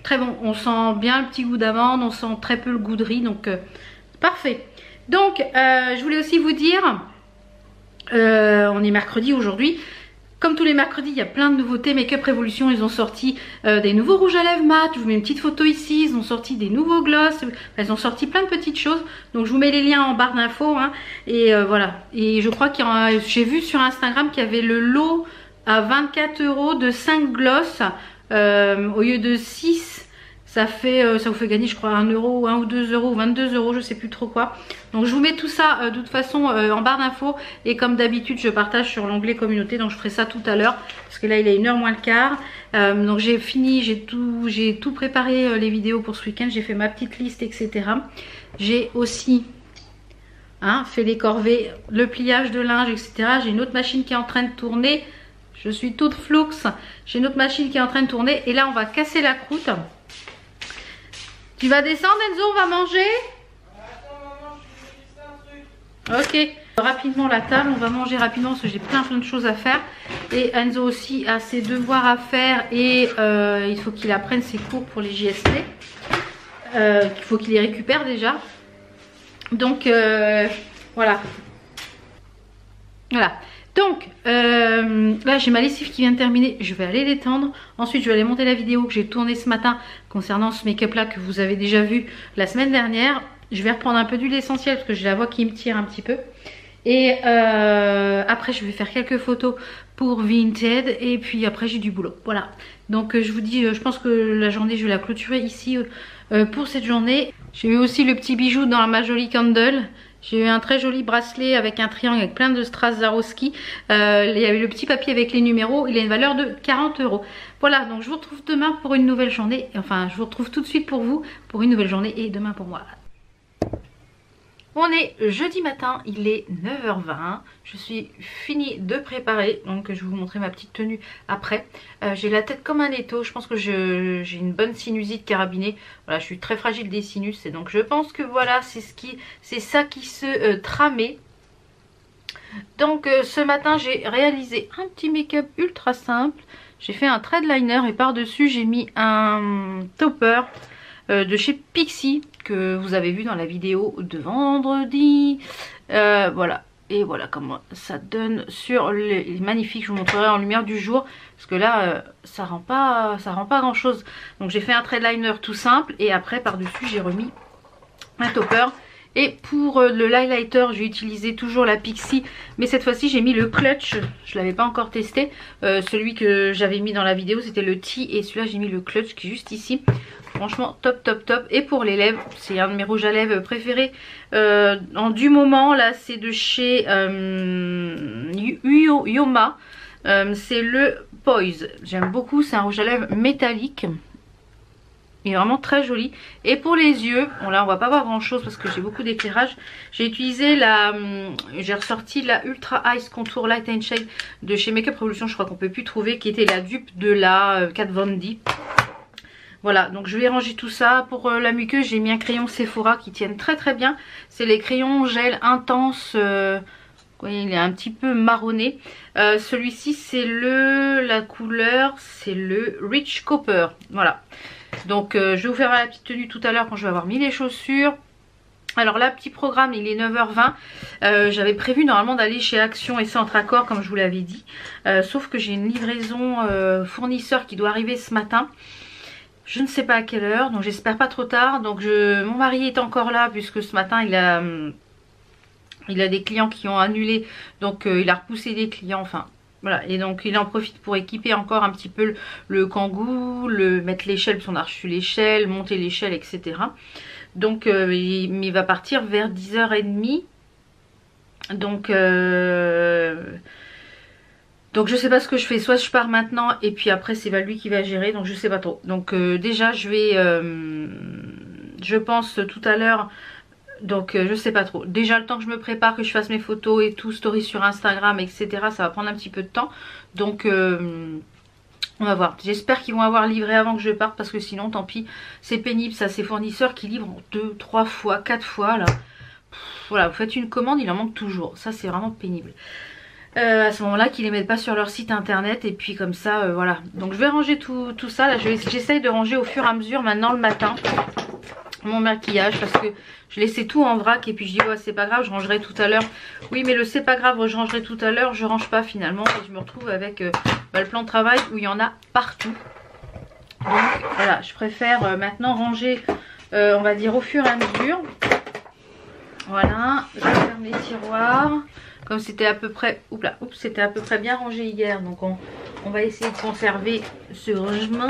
très bon. On sent bien le petit goût d'amande, on sent très peu le goût de riz, donc parfait. Donc je voulais aussi vous dire, on est mercredi aujourd'hui. Comme tous les mercredis, il y a plein de nouveautés. Make Up Revolution, ils ont sorti des nouveaux rouges à lèvres mat. Je vous mets une petite photo ici. Ils ont sorti des nouveaux gloss. Ils ont sorti plein de petites choses. Donc je vous mets les liens en barre d'infos. Hein. Et voilà. Et je crois qu'il j'ai vu sur Instagram qu'il y avait le lot à 24 € de 5 glosses au lieu de 6. Ça vous fait gagner je crois 1 euro, 1 ou 2 euros, 22 €, je sais plus trop quoi. Donc je vous mets tout ça de toute façon en barre d'infos. Et comme d'habitude je partage sur l'onglet communauté. Donc je ferai ça tout à l'heure. Parce que là il est 1h moins le quart. Donc j'ai fini, j'ai tout préparé les vidéos pour ce week-end. J'ai fait ma petite liste etc. J'ai aussi fait les corvées, le pliage de linge etc. J'ai une autre machine qui est en train de tourner. Je suis toute floux. J'ai une autre machine qui est en train de tourner. Et là on va casser la croûte. Tu vas descendre Enzo, on va manger? Ok. Rapidement la table, on va manger rapidement parce que j'ai plein de choses à faire. Et Enzo aussi a ses devoirs à faire et il faut qu'il apprenne ses cours pour les JST. Il faut qu'il les récupère déjà. Donc voilà. Voilà. Donc là j'ai ma lessive qui vient de terminer, je vais aller l'étendre. Ensuite je vais aller monter la vidéo que j'ai tournée ce matin concernant ce make-up là que vous avez déjà vu la semaine dernière. Je vais reprendre un peu d'huile essentielle parce que j'ai la voix qui me tire un petit peu. Et après je vais faire quelques photos pour Vinted. Et puis après j'ai du boulot. Voilà. Donc je vous dis, je pense que la journée je vais la clôturer ici pour cette journée. J'ai eu aussi le petit bijou dans ma jolie candle. J'ai eu un très joli bracelet avec un triangle avec plein de strass Swarovski. Il y avait le petit papier avec les numéros. Il a une valeur de 40 €. Voilà, donc je vous retrouve demain pour une nouvelle journée. Enfin, je vous retrouve tout de suite pour vous pour une nouvelle journée et demain pour moi. On est jeudi matin, il est 9h20. Je suis finie de préparer. Donc je vais vous montrer ma petite tenue après. J'ai la tête comme un étau. Je pense que j'ai une bonne sinusite carabinée. Voilà, je suis très fragile des sinus. Et donc je pense que voilà, c'est ça qui se tramait. Donc ce matin j'ai réalisé un petit make-up ultra simple. J'ai fait un thread liner et par-dessus j'ai mis un topper de chez Pixi que vous avez vu dans la vidéo de vendredi. Voilà. Et voilà comment ça donne sur les magnifiques. Je vous montrerai en lumière du jour parce que là ça rend pas grand chose. Donc j'ai fait un thread liner tout simple et après par dessus j'ai remis un topper. Et pour le highlighter j'ai utilisé toujours la Pixi, mais cette fois-ci j'ai mis le clutch. Je l'avais pas encore testé. Celui que j'avais mis dans la vidéo c'était le Tea et celui-là j'ai mis le clutch qui est juste ici. Franchement top top top. Et pour les lèvres, c'est un de mes rouges à lèvres préférés du moment. Là c'est de chez Yoma. C'est le Poise. J'aime beaucoup, c'est un rouge à lèvres métallique. Il est vraiment très joli. Et pour les yeux, bon là on va pas voir grand chose parce que j'ai beaucoup d'éclairage. J'ai utilisé j'ai ressorti la Ultra Ice Contour Light and Shade de chez Makeup Revolution. Je crois qu'on peut plus trouver, qui était la dupe de la Kat Von D. Voilà, donc je vais ranger tout ça. Pour la muqueuse, j'ai mis un crayon Sephora qui tiennent très très bien. C'est les crayons gel intense. Il est un petit peu marronné. Celui-ci, c'est la couleur, c'est le Rich Copper. Voilà. Donc je vais vous faire la petite tenue tout à l'heure quand je vais avoir mis les chaussures. Alors là, petit programme, il est 9h20. J'avais prévu normalement d'aller chez Action et Centre Accord comme je vous l'avais dit. Sauf que j'ai une livraison fournisseur qui doit arriver ce matin. Je ne sais pas à quelle heure, donc j'espère pas trop tard. Donc mon mari est encore là puisque ce matin il a des clients qui ont annulé. Donc il a repoussé des clients, enfin voilà. Et donc il en profite pour équiper encore un petit peu le kangou, mettre l'échelle parce qu'on a reçu l'échelle, monter l'échelle, etc. Donc il va partir vers 10h30. Donc je sais pas ce que je fais, soit je pars maintenant et puis après c'est lui qui va gérer, donc je sais pas trop. Donc déjà je vais, je pense tout à l'heure, donc je sais pas trop. Déjà le temps que je me prépare, que je fasse mes photos et tout, story sur Instagram, etc. Ça va prendre un petit peu de temps. Donc on va voir. J'espère qu'ils vont avoir livré avant que je parte parce que sinon tant pis, c'est pénible ça, ces fournisseurs qui livrent 2, 3 fois, 4 fois là. Voilà, vous faites une commande, il en manque toujours. Ça c'est vraiment pénible. À ce moment là qu'ils les mettent pas sur leur site internet et puis comme ça voilà. Donc je vais ranger tout ça là. J'essaye de ranger au fur et à mesure maintenant le matin mon maquillage parce que je laissais tout en vrac et puis je dis ouais c'est pas grave, je rangerai tout à l'heure. Oui mais le c'est pas grave, je rangerai tout à l'heure, je range pas finalement et je me retrouve avec le plan de travail où il y en a partout. Donc voilà, je préfère maintenant ranger on va dire au fur et à mesure. Voilà, je ferme les tiroirs. Comme c'était à peu près, c'était à peu près bien rangé hier, donc on va essayer de conserver ce rangement.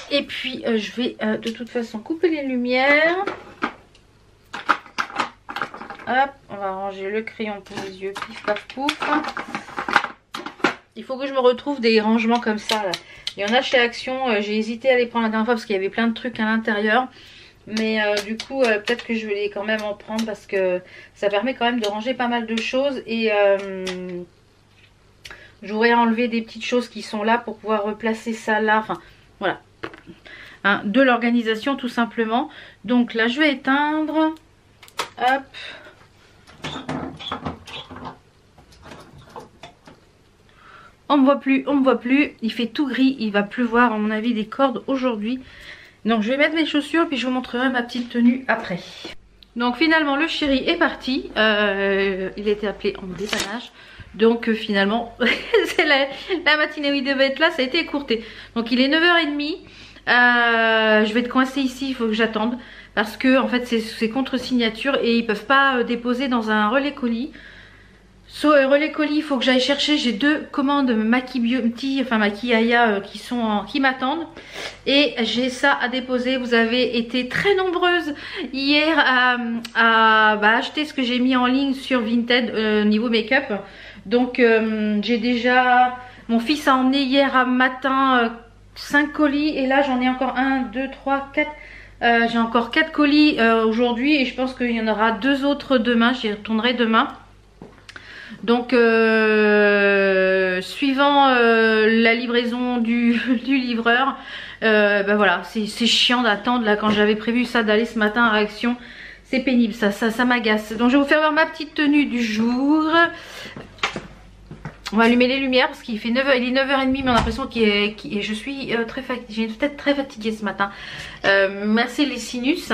Et puis je vais de toute façon couper les lumières. Hop, on va ranger le crayon pour les yeux, pif paf pouf. Il faut que je me retrouve des rangements comme ça là. Il y en a chez Action, j'ai hésité à les prendre la dernière fois parce qu'il y avait plein de trucs à l'intérieur. Mais du coup peut-être que je vais les quand même en prendre parce que ça permet quand même de ranger pas mal de choses. Et j'aurais enlevé des petites choses qui sont là pour pouvoir replacer ça là. Enfin voilà, hein, de l'organisation tout simplement. Donc là je vais éteindre. Hop. On me voit plus, on me voit plus. Il fait tout gris, il va pleuvoir à mon avis des cordes aujourd'hui. Donc je vais mettre mes chaussures puis je vous montrerai ma petite tenue après. Donc finalement le chéri est parti. Il a été appelé en dépannage. Donc finalement c'est la matinée où il devait être là, ça a été écourté. Donc il est 9h30. Je vais être coincée ici, il faut que j'attende. Parce que en fait c'est contre signature et ils peuvent pas déposer dans un relais colis. Relais colis, il faut que j'aille chercher. J'ai 2 commandes Maki Beauty, enfin Maki Aya qui m'attendent. Et j'ai ça à déposer. Vous avez été très nombreuses hier à acheter ce que j'ai mis en ligne sur Vinted niveau make-up. Donc j'ai déjà... Mon fils a emmené hier matin 5 colis. Et là j'en ai encore 1, 2, 3, 4... j'ai encore 4 colis aujourd'hui. Et je pense qu'il y en aura 2 autres demain. J'y retournerai demain. Donc suivant la livraison du livreur, ben voilà, c'est chiant d'attendre là. Quand j'avais prévu ça d'aller ce matin à Action, c'est pénible, ça m'agace. Donc je vais vous faire voir ma petite tenue du jour. On va allumer les lumières parce qu'il fait 9h, il est 9h30 mais on a l'impression je suis très fatiguée, j'ai une tête très fatiguée ce matin. Merci les sinus.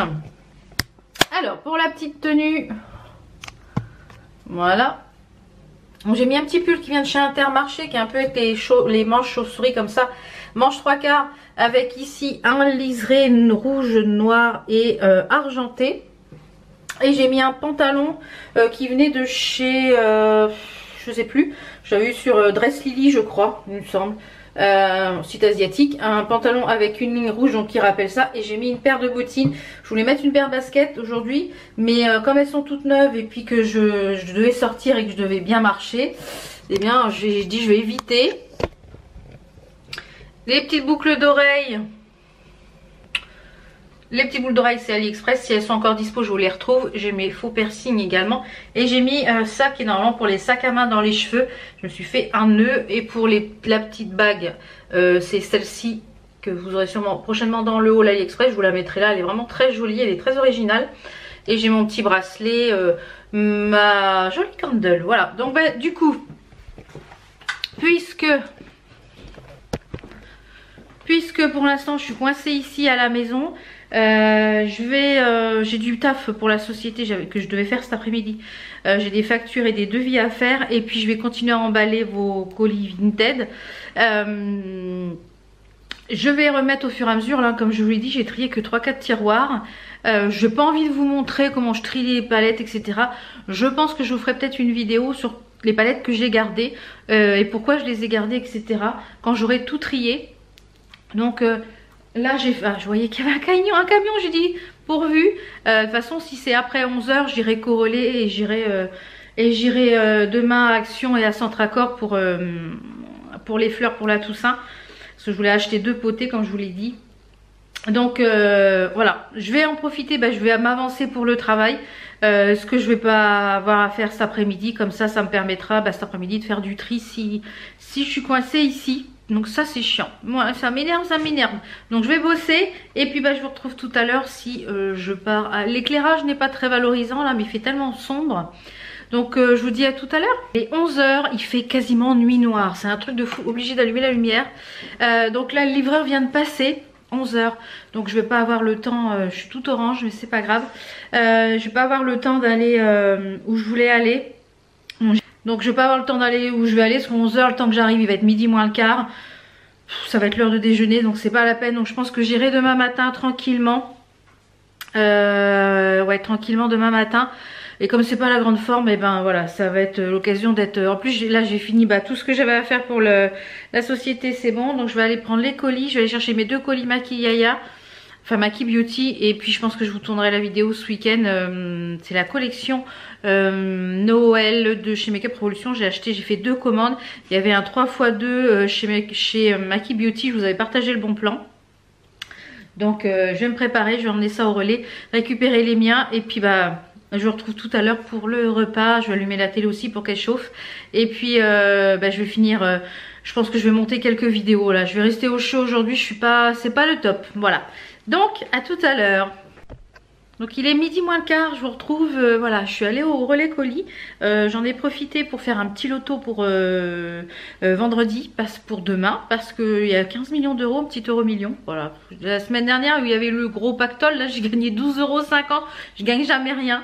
Alors pour la petite tenue, voilà. Donc j'ai mis un petit pull qui vient de chez Intermarché qui est un peu avec les manches chauves-souris comme ça. Manche 3/4 avec ici un liseré rouge, noir et argenté. Et j'ai mis un pantalon qui venait de chez, je sais plus, j'avais eu sur Dress Lily je crois, il me semble. Site asiatique, un pantalon avec une ligne rouge donc qui rappelle ça, et j'ai mis une paire de bottines. Je voulais mettre une paire de baskets aujourd'hui mais comme elles sont toutes neuves et puis que je devais sortir et que je devais bien marcher, eh bien j'ai dit je vais éviter. Les petites boucles d'oreilles, les petites boucles d'oreilles c'est AliExpress, si elles sont encore dispo je vous les retrouve. J'ai mes faux piercings également et j'ai mis ça qui est normalement pour les sacs à main dans les cheveux. Je me suis fait un nœud, et pour la petite bague c'est celle-ci que vous aurez sûrement prochainement dans le haul AliExpress. Je vous la mettrai là, elle est vraiment très jolie, elle est très originale. Et j'ai mon petit bracelet, ma jolie candle, voilà. Donc bah, du coup, puisque pour l'instant je suis coincée ici à la maison, j'ai du taf pour la société que je devais faire cet après-midi. J'ai des factures et des devis à faire, et puis je vais continuer à emballer vos colis Vinted. Je vais remettre au fur et à mesure, là comme je vous l'ai dit, j'ai trié que 3-4 tiroirs. Je n'ai pas envie de vous montrer comment je trie les palettes, etc. Je pense que je vous ferai peut-être une vidéo sur les palettes que j'ai gardées et pourquoi je les ai gardées, etc. quand j'aurai tout trié. Donc là je voyais qu'il y avait un camion, j'ai dit pourvu. De toute façon si c'est après 11h j'irai corroler et j'irai demain à Action et à Centracor pour les fleurs pour la Toussaint. Parce que je voulais acheter 2 potées comme je vous l'ai dit. Donc voilà, je vais en profiter, je vais m'avancer pour le travail. Ce que je vais pas avoir à faire cet après-midi, comme ça me permettra cet après-midi de faire du tri si je suis coincée ici. Donc ça c'est chiant, moi ça m'énerve. Donc je vais bosser et puis je vous retrouve tout à l'heure si je pars. L'éclairage n'est pas très valorisant là, mais il fait tellement sombre. Donc je vous dis à tout à l'heure. Il est 11h, il fait quasiment nuit noire, c'est un truc de fou, obligé d'allumer la lumière. Donc là le livreur vient de passer, 11h, donc je vais pas avoir le temps, je suis toute orange mais c'est pas grave. Je vais pas avoir le temps d'aller où je voulais aller. Donc je vais pas avoir le temps d'aller où je vais aller, parce qu'à 11h le temps que j'arrive il va être midi moins le quart. Ça va être l'heure de déjeuner, donc c'est pas la peine. Donc je pense que j'irai demain matin tranquillement. Ouais, tranquillement demain matin. Et comme c'est pas la grande forme, et ben voilà, ça va être l'occasion d'être... En plus là j'ai fini tout ce que j'avais à faire pour la société, c'est bon. Donc je vais aller prendre les colis, je vais aller chercher mes 2 colis Maki Yaya, enfin Maki Beauty. Et puis je pense que je vous tournerai la vidéo ce week-end. C'est la collection Noël de chez Make Up Revolution. J'ai fait 2 commandes. Il y avait un 3x2 chez Maki Beauty, je vous avais partagé le bon plan. Donc je vais me préparer, je vais emmener ça au relais, récupérer les miens et puis je vous retrouve tout à l'heure pour le repas. Je vais allumer la télé aussi pour qu'elle chauffe. Et puis je vais finir, je pense que je vais monter quelques vidéos là. Je vais rester au chaud aujourd'hui, c'est pas le top. Voilà. Donc à tout à l'heure. Donc il est midi moins le quart, je vous retrouve, voilà, je suis allée au relais colis. J'en ai profité pour faire un petit loto pour vendredi, pour demain, parce qu'il y a 15 millions d'euros, un petit euro million. Voilà. La semaine dernière où il y avait le gros pactole, là j'ai gagné 12,50 €, je gagne jamais rien.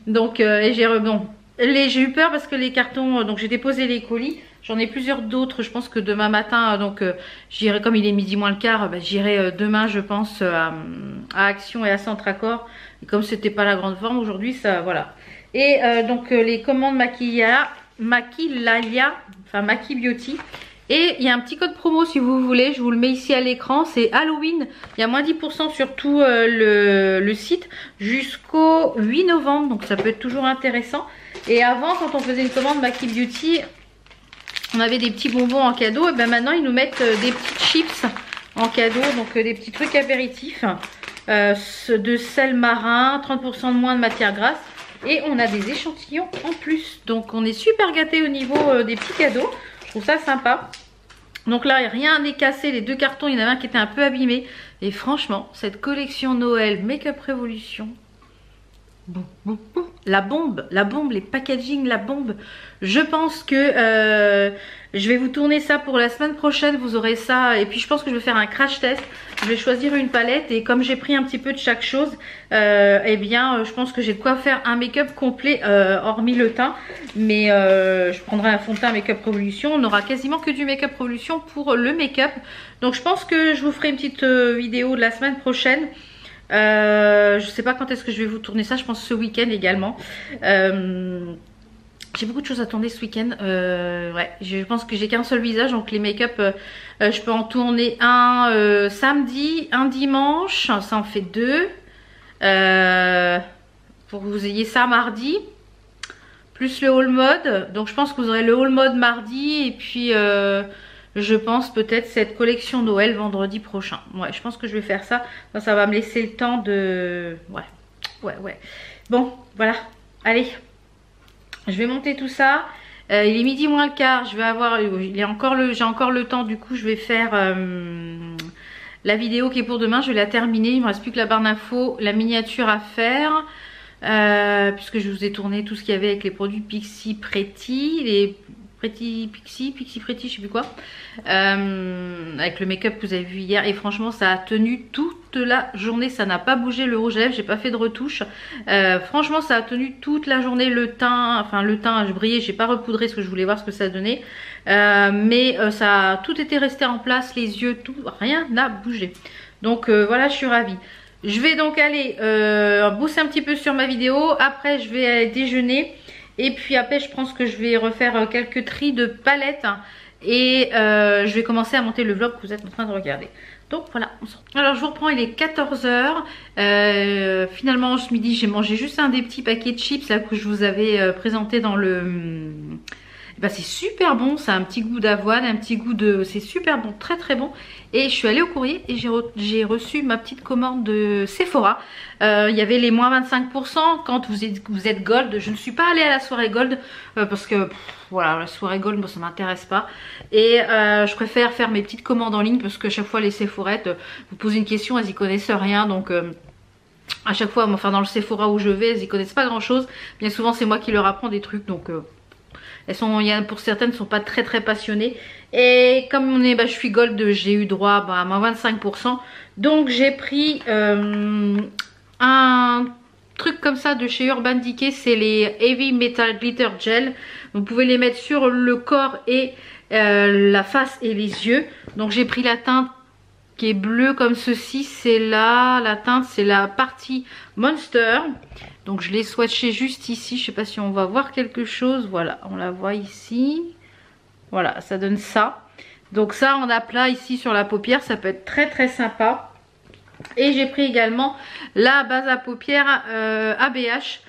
Donc j'ai eu peur parce que les cartons, donc j'ai déposé les colis. J'en ai plusieurs d'autres, je pense que demain matin, donc j'irai, comme il est midi moins le quart, j'irai demain je pense à Action et à Centracor. Et comme c'était pas la grande forme aujourd'hui, ça voilà. Et donc les commandes Maki Lalia, enfin Maki Beauty. Et il y a un petit code promo si vous voulez, je vous le mets ici à l'écran, c'est Halloween. Il y a moins 10% sur tout le site jusqu'au 8 novembre, donc ça peut être toujours intéressant. Et avant, quand on faisait une commande Maki Beauty, on avait des petits bonbons en cadeau. Et bien maintenant, ils nous mettent des petites chips en cadeau, donc des petits trucs apéritifs. De sel marin, 30% de moins de matière grasse. Et on a des échantillons en plus. Donc on est super gâtés au niveau des petits cadeaux. Je trouve ça sympa. Donc là, rien n'est cassé. Les 2 cartons, il y en avait un qui était un peu abîmé. Et franchement, cette collection Noël Make Up Revolution, la bombe, les packaging, la bombe. Je pense que je vais vous tourner ça pour la semaine prochaine, vous aurez ça. Et puis je pense que je vais faire un crash test. Je vais choisir une palette et comme j'ai pris un petit peu de chaque chose, eh bien je pense que j'ai de quoi faire un make-up complet, hormis le teint. Mais je prendrai un fond de teint Make Up Revolution. On aura quasiment que du Make Up Revolution pour le make-up. Donc je pense que je vous ferai une petite vidéo de la semaine prochaine. Je sais pas quand est-ce que je vais vous tourner ça, je pense ce week-end également. J'ai beaucoup de choses à tourner ce week-end. Ouais, je pense que j'ai qu'un seul visage, donc les make-up, je peux en tourner un samedi, un dimanche, ça en fait 2. Pour que vous ayez ça mardi, plus le haul mode. Donc je pense que vous aurez le haul mode mardi et puis je pense peut-être cette collection Noël vendredi prochain. Ouais, je pense que je vais faire ça. Ça va me laisser le temps de... Ouais. Bon, voilà. Allez. Je vais monter tout ça. Il est midi moins le quart. Je vais avoir... j'ai encore le temps. Du coup, je vais faire la vidéo qui est pour demain. Je vais la terminer. Il ne me reste plus que la barre d'infos, la miniature à faire. Puisque je vous ai tourné tout ce qu'il y avait avec les produits Pixi Pretty. Les... Pixi Pretty, je sais plus quoi, avec le make-up que vous avez vu hier. Et franchement ça a tenu toute la journée, ça n'a pas bougé. Le rouge à lèvres, j'ai pas fait de retouche. Franchement ça a tenu toute la journée. Le teint, je brillais, j'ai pas repoudré parce que je voulais voir ce que ça donnait, mais ça a tout été resté en place, les yeux, tout, rien n'a bougé. Donc voilà, je suis ravie. Je vais donc aller bosser un petit peu sur ma vidéo. Après je vais aller déjeuner. Et puis après je pense que je vais refaire quelques tris de palettes. Et je vais commencer à monter le vlog que vous êtes en train de regarder. Donc voilà, on se retrouve. Alors je vous reprends, il est 14 h. Finalement ce midi j'ai mangé juste un des petits paquets de chips là, que je vous avais présenté dans le... Bah, c'est super bon, ça a un petit goût d'avoine, un petit goût de... C'est super bon, très très bon. Et je suis allée au courrier et j'ai reçu ma petite commande de Sephora. Il y avait les moins 25% quand vous êtes gold. Je ne suis pas allée à la soirée gold parce que voilà, la soirée gold, moi ça m'intéresse pas. Et je préfère faire mes petites commandes en ligne parce que chaque fois les Sephorettes, vous posez une question, elles y connaissent rien. Donc à chaque fois, enfin dans le Sephora où je vais, elles y connaissent pas grand chose. Bien souvent c'est moi qui leur apprends des trucs, donc... pour certaines ne sont pas très passionnées. Et comme je suis gold, j'ai eu droit à moins 25%. Donc j'ai pris un truc comme ça de chez Urban Decay. C'est les Heavy Metal Glitter Gel. Vous pouvez les mettre sur le corps et la face et les yeux. Donc j'ai pris la teinte qui est bleu comme ceci, c'est la teinte, c'est la partie Monster. Donc je l'ai swatché juste ici, je sais pas si on va voir quelque chose. Voilà, on la voit ici. Voilà, ça donne ça. Donc ça en aplat ici sur la paupière, ça peut être très très sympa. Et j'ai pris également la base à paupières ABH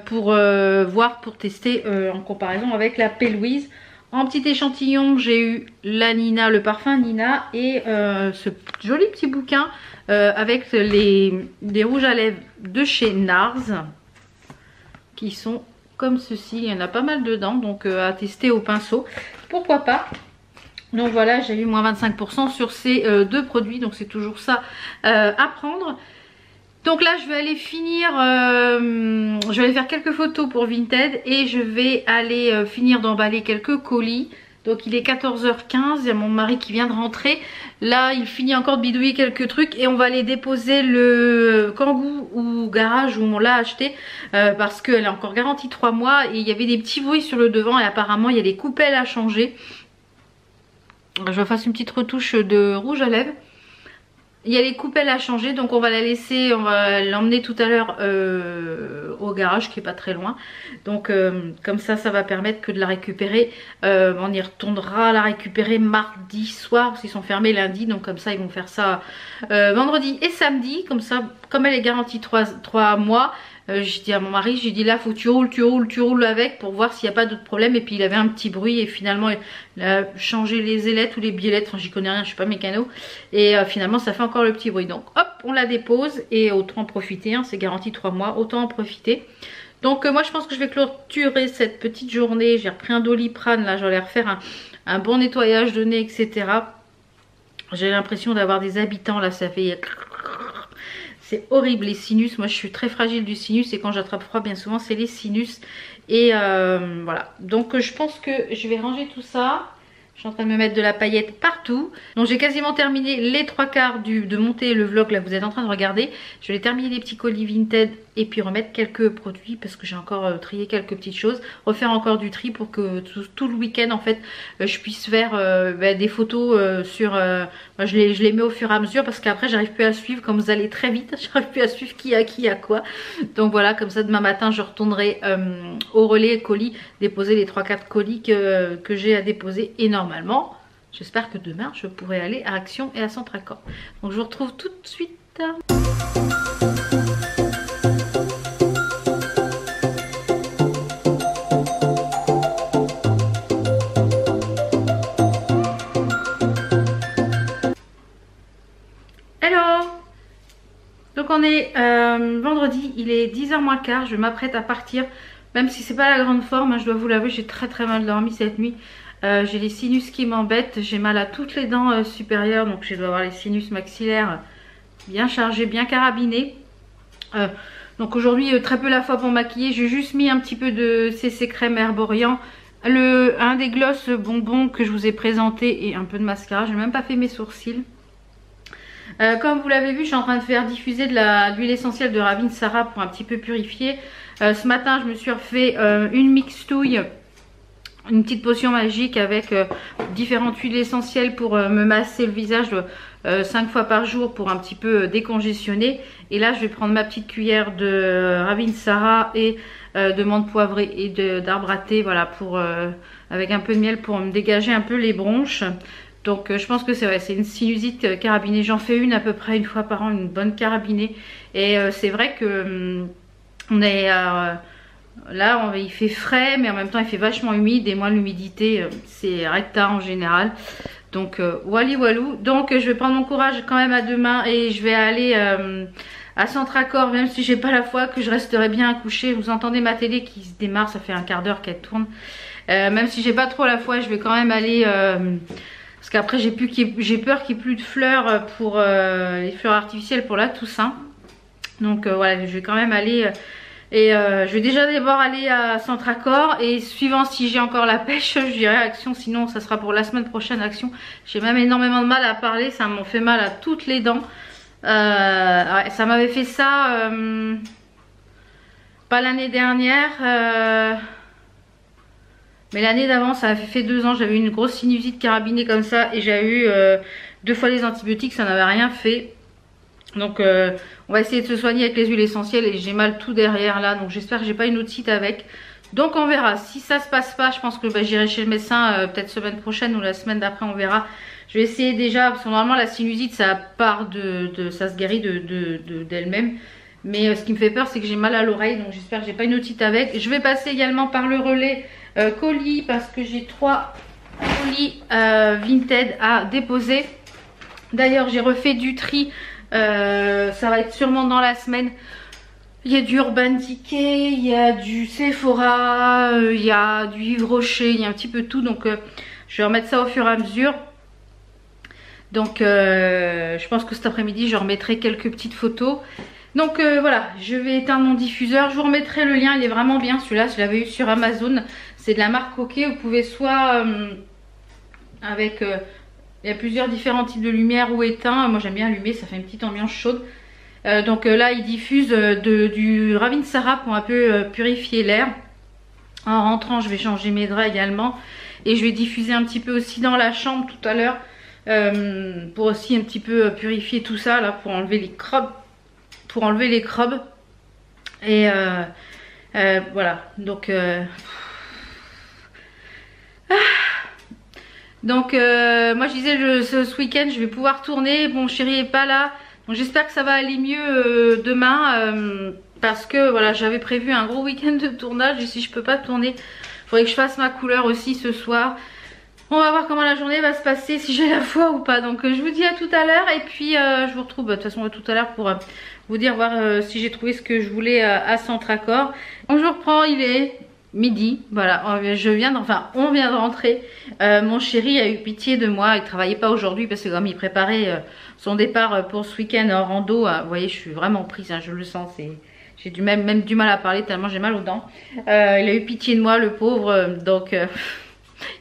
pour voir, pour tester en comparaison avec la P. Louise. En petit échantillon, j'ai eu la Nina, le parfum Nina et ce joli petit bouquin avec des rouges à lèvres de chez NARS qui sont comme ceci. Il y en a pas mal dedans, donc à tester au pinceau. Pourquoi pas? Donc voilà, j'ai eu moins 25% sur ces deux produits, donc c'est toujours ça à prendre. Donc là je vais aller finir, je vais aller faire quelques photos pour Vinted et je vais aller finir d'emballer quelques colis. Donc il est 14h15, il y a mon mari qui vient de rentrer. Là il finit encore de bidouiller quelques trucs et on va aller déposer le Kangoo au garage où on l'a acheté. Parce qu'elle est encore garantie 3 mois et il y avait des petits bruits sur le devant et apparemment il y a des coupelles à changer. Je fasse une petite retouche de rouge à lèvres. Il y a les coupelles à changer, donc on va la laisser, on va l'emmener tout à l'heure au garage qui est pas très loin. Donc comme ça va permettre que de la récupérer. On y retournera la récupérer mardi soir parce qu'ils sont fermés lundi. Donc comme ça ils vont faire ça vendredi et samedi. Comme ça, comme elle est garantie 3 mois. J'ai dit à mon mari, j'ai dit là faut que tu roules avec pour voir s'il n'y a pas d'autres problèmes. Et puis il avait un petit bruit et finalement il a changé les ailettes ou les biellettes, enfin j'y connais rien, je suis pas mécano. Et finalement ça fait encore le petit bruit. Donc hop, on la dépose et autant en profiter, hein, c'est garanti 3 mois, autant en profiter. Donc moi je pense que je vais clôturer cette petite journée. J'ai repris un Doliprane, là j'allais refaire un bon nettoyage de nez, etc. J'ai l'impression d'avoir des habitants là, ça fait... C'est horrible les sinus, moi je suis très fragile du sinus et quand j'attrape froid bien souvent c'est les sinus. Et voilà, donc je pense que je vais ranger tout ça. Je suis en train de me mettre de la paillette partout. Donc j'ai quasiment terminé les 3/4 de monter le vlog là que vous êtes en train de regarder. Je vais terminer les petits colis Vinted et puis remettre quelques produits parce que j'ai encore trié quelques petites choses. Refaire encore du tri pour que tout le week-end en fait je puisse faire des photos sur... je les mets au fur et à mesure parce qu'après j'arrive plus à suivre, comme vous allez très vite, j'arrive plus à suivre qui a quoi. Donc voilà, comme ça demain matin je retournerai au relais colis, déposer les 3/4 colis que j'ai à déposer et normalement, j'espère que demain je pourrai aller à Action et à Centracor. Donc je vous retrouve tout de suite. Hello! Donc on est vendredi, il est 10h moins le quart, je m'apprête à partir. Même si c'est pas la grande forme, hein, je dois vous l'avouer, j'ai très mal dormi cette nuit. J'ai les sinus qui m'embêtent, j'ai mal à toutes les dents supérieures, donc je dois avoir les sinus maxillaires bien chargés, bien carabinés. Donc aujourd'hui très peu la fois pour maquiller, j'ai juste mis un petit peu de CC crème Herborian, un des glosses bonbons que je vous ai présenté et un peu de mascara. J'ai même pas fait mes sourcils. Comme vous l'avez vu, je suis en train de faire diffuser de l'huile essentielle de Ravinsara pour un petit peu purifier. Ce matin je me suis refait une mixtouille, une petite potion magique avec différentes huiles essentielles pour me masser le visage 5 fois par jour pour un petit peu décongestionner. Et là je vais prendre ma petite cuillère de Ravinsara et de menthe poivrée et d'arbre à thé, voilà, pour avec un peu de miel pour me dégager un peu les bronches. Donc je pense que c'est une sinusite carabinée. J'en fais une à peu près une fois par an, une bonne carabinée. Et c'est vrai que on est là il fait frais mais en même temps il fait vachement humide et moi l'humidité c'est recta en général. Donc wally walou. Donc je vais prendre mon courage quand même à deux mains et je vais aller à Centracor, même si j'ai pas la foi que je resterai bien accouchée. Vous entendez ma télé qui se démarre, ça fait un quart d'heure qu'elle tourne. Même si j'ai pas trop la foi, je vais quand même aller parce qu'après j'ai peur qu'il n'y ait plus de fleurs pour les fleurs artificielles pour la Toussaint. Donc voilà, je vais quand même aller et je vais déjà d'abord aller à Centracor et suivant si j'ai encore la pêche, j'irai à Action, sinon ça sera pour la semaine prochaine Action. J'ai même énormément de mal à parler, ça m'en fait mal à toutes les dents. Ouais, ça m'avait fait ça pas l'année dernière mais l'année d'avant, ça avait fait 2 ans, j'avais eu une grosse sinusite carabinée comme ça et j'ai eu 2 fois les antibiotiques, ça n'avait rien fait. Donc on va essayer de se soigner avec les huiles essentielles et j'ai mal tout derrière là. Donc j'espère que j'ai pas une otite avec. Donc on verra. Si ça se passe pas, je pense que j'irai chez le médecin peut-être semaine prochaine ou la semaine d'après, on verra. Je vais essayer déjà, parce que normalement la sinusite ça part ça se guérit d'elle-même. Mais ce qui me fait peur c'est que j'ai mal à l'oreille, donc j'espère que j'ai pas une otite avec. Je vais passer également par le relais colis parce que j'ai 3 colis Vinted à déposer. D'ailleurs j'ai refait du tri, ça va être sûrement dans la semaine. Il y a du Urban Decay, il y a du Sephora, il y a du Yves Rocher, il y a un petit peu tout. Donc je vais remettre ça au fur et à mesure. Donc je pense que cet après-midi je remettrai quelques petites photos. Donc voilà, je vais éteindre mon diffuseur. Je vous remettrai le lien, il est vraiment bien celui-là. Je l'avais eu sur Amazon. C'est de la marque Coquet. Vous pouvez soit avec... il y a plusieurs différents types de lumière ou éteint. Moi j'aime bien allumer, ça fait une petite ambiance chaude. Donc là il diffuse du Ravinsara pour un peu purifier l'air. En rentrant je vais changer mes draps également. Et je vais diffuser un petit peu aussi dans la chambre tout à l'heure. Pour aussi un petit peu purifier tout ça là, pour enlever les crabes. Et voilà. Donc moi je disais ce week-end je vais pouvoir tourner. Mon chéri est pas là. Donc j'espère que ça va aller mieux demain. Parce que voilà, j'avais prévu un gros week-end de tournage. Et si je peux pas tourner, il faudrait que je fasse ma couleur aussi ce soir. On va voir comment la journée va se passer, si j'ai la foi ou pas. Donc je vous dis à tout à l'heure. Et puis je vous retrouve de toute façon tout à l'heure pour vous dire voir si j'ai trouvé ce que je voulais à Centracor. On je reprends, il est midi. Voilà, on vient de rentrer. Mon chéri a eu pitié de moi. Il travaillait pas aujourd'hui parce que comme il préparait son départ pour ce week-end en rando. Vous voyez, je suis vraiment prise, hein, je le sens. J'ai même du mal à parler tellement j'ai mal aux dents. Il a eu pitié de moi, le pauvre. Donc...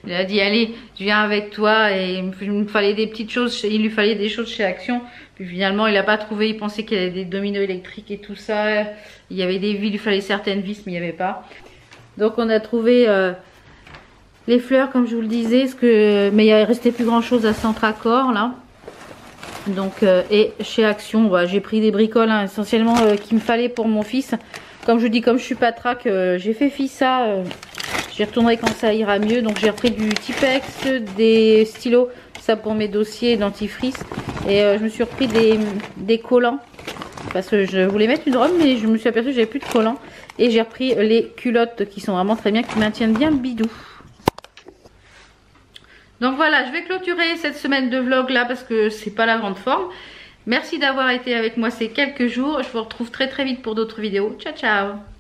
il a dit allez je viens avec toi et il me fallait des petites choses, il lui fallait des choses chez Action. Puis finalement il n'a pas trouvé, il pensait qu'il y avait des dominos électriques et tout ça. Il y avait des vis, il lui fallait certaines vis mais il n'y avait pas. Donc on a trouvé les fleurs comme je vous le disais, mais il ne restait plus grand chose à Centracor là. Donc et chez Action j'ai pris des bricoles hein, essentiellement qu'il me fallait pour mon fils. Comme je vous dis, comme je suis patraque, j'ai fait fi ça. J'y retournerai quand ça ira mieux. Donc j'ai repris du Tipex, des stylos, ça pour mes dossiers, dentifrice. Et je me suis repris des collants. Parce que je voulais mettre une robe, mais je me suis aperçue que j'avais plus de collants. Et j'ai repris les culottes qui sont vraiment très bien, qui maintiennent bien le bidou. Donc voilà, je vais clôturer cette semaine de vlog là parce que c'est pas la grande forme. Merci d'avoir été avec moi ces quelques jours. Je vous retrouve très très vite pour d'autres vidéos. Ciao ciao!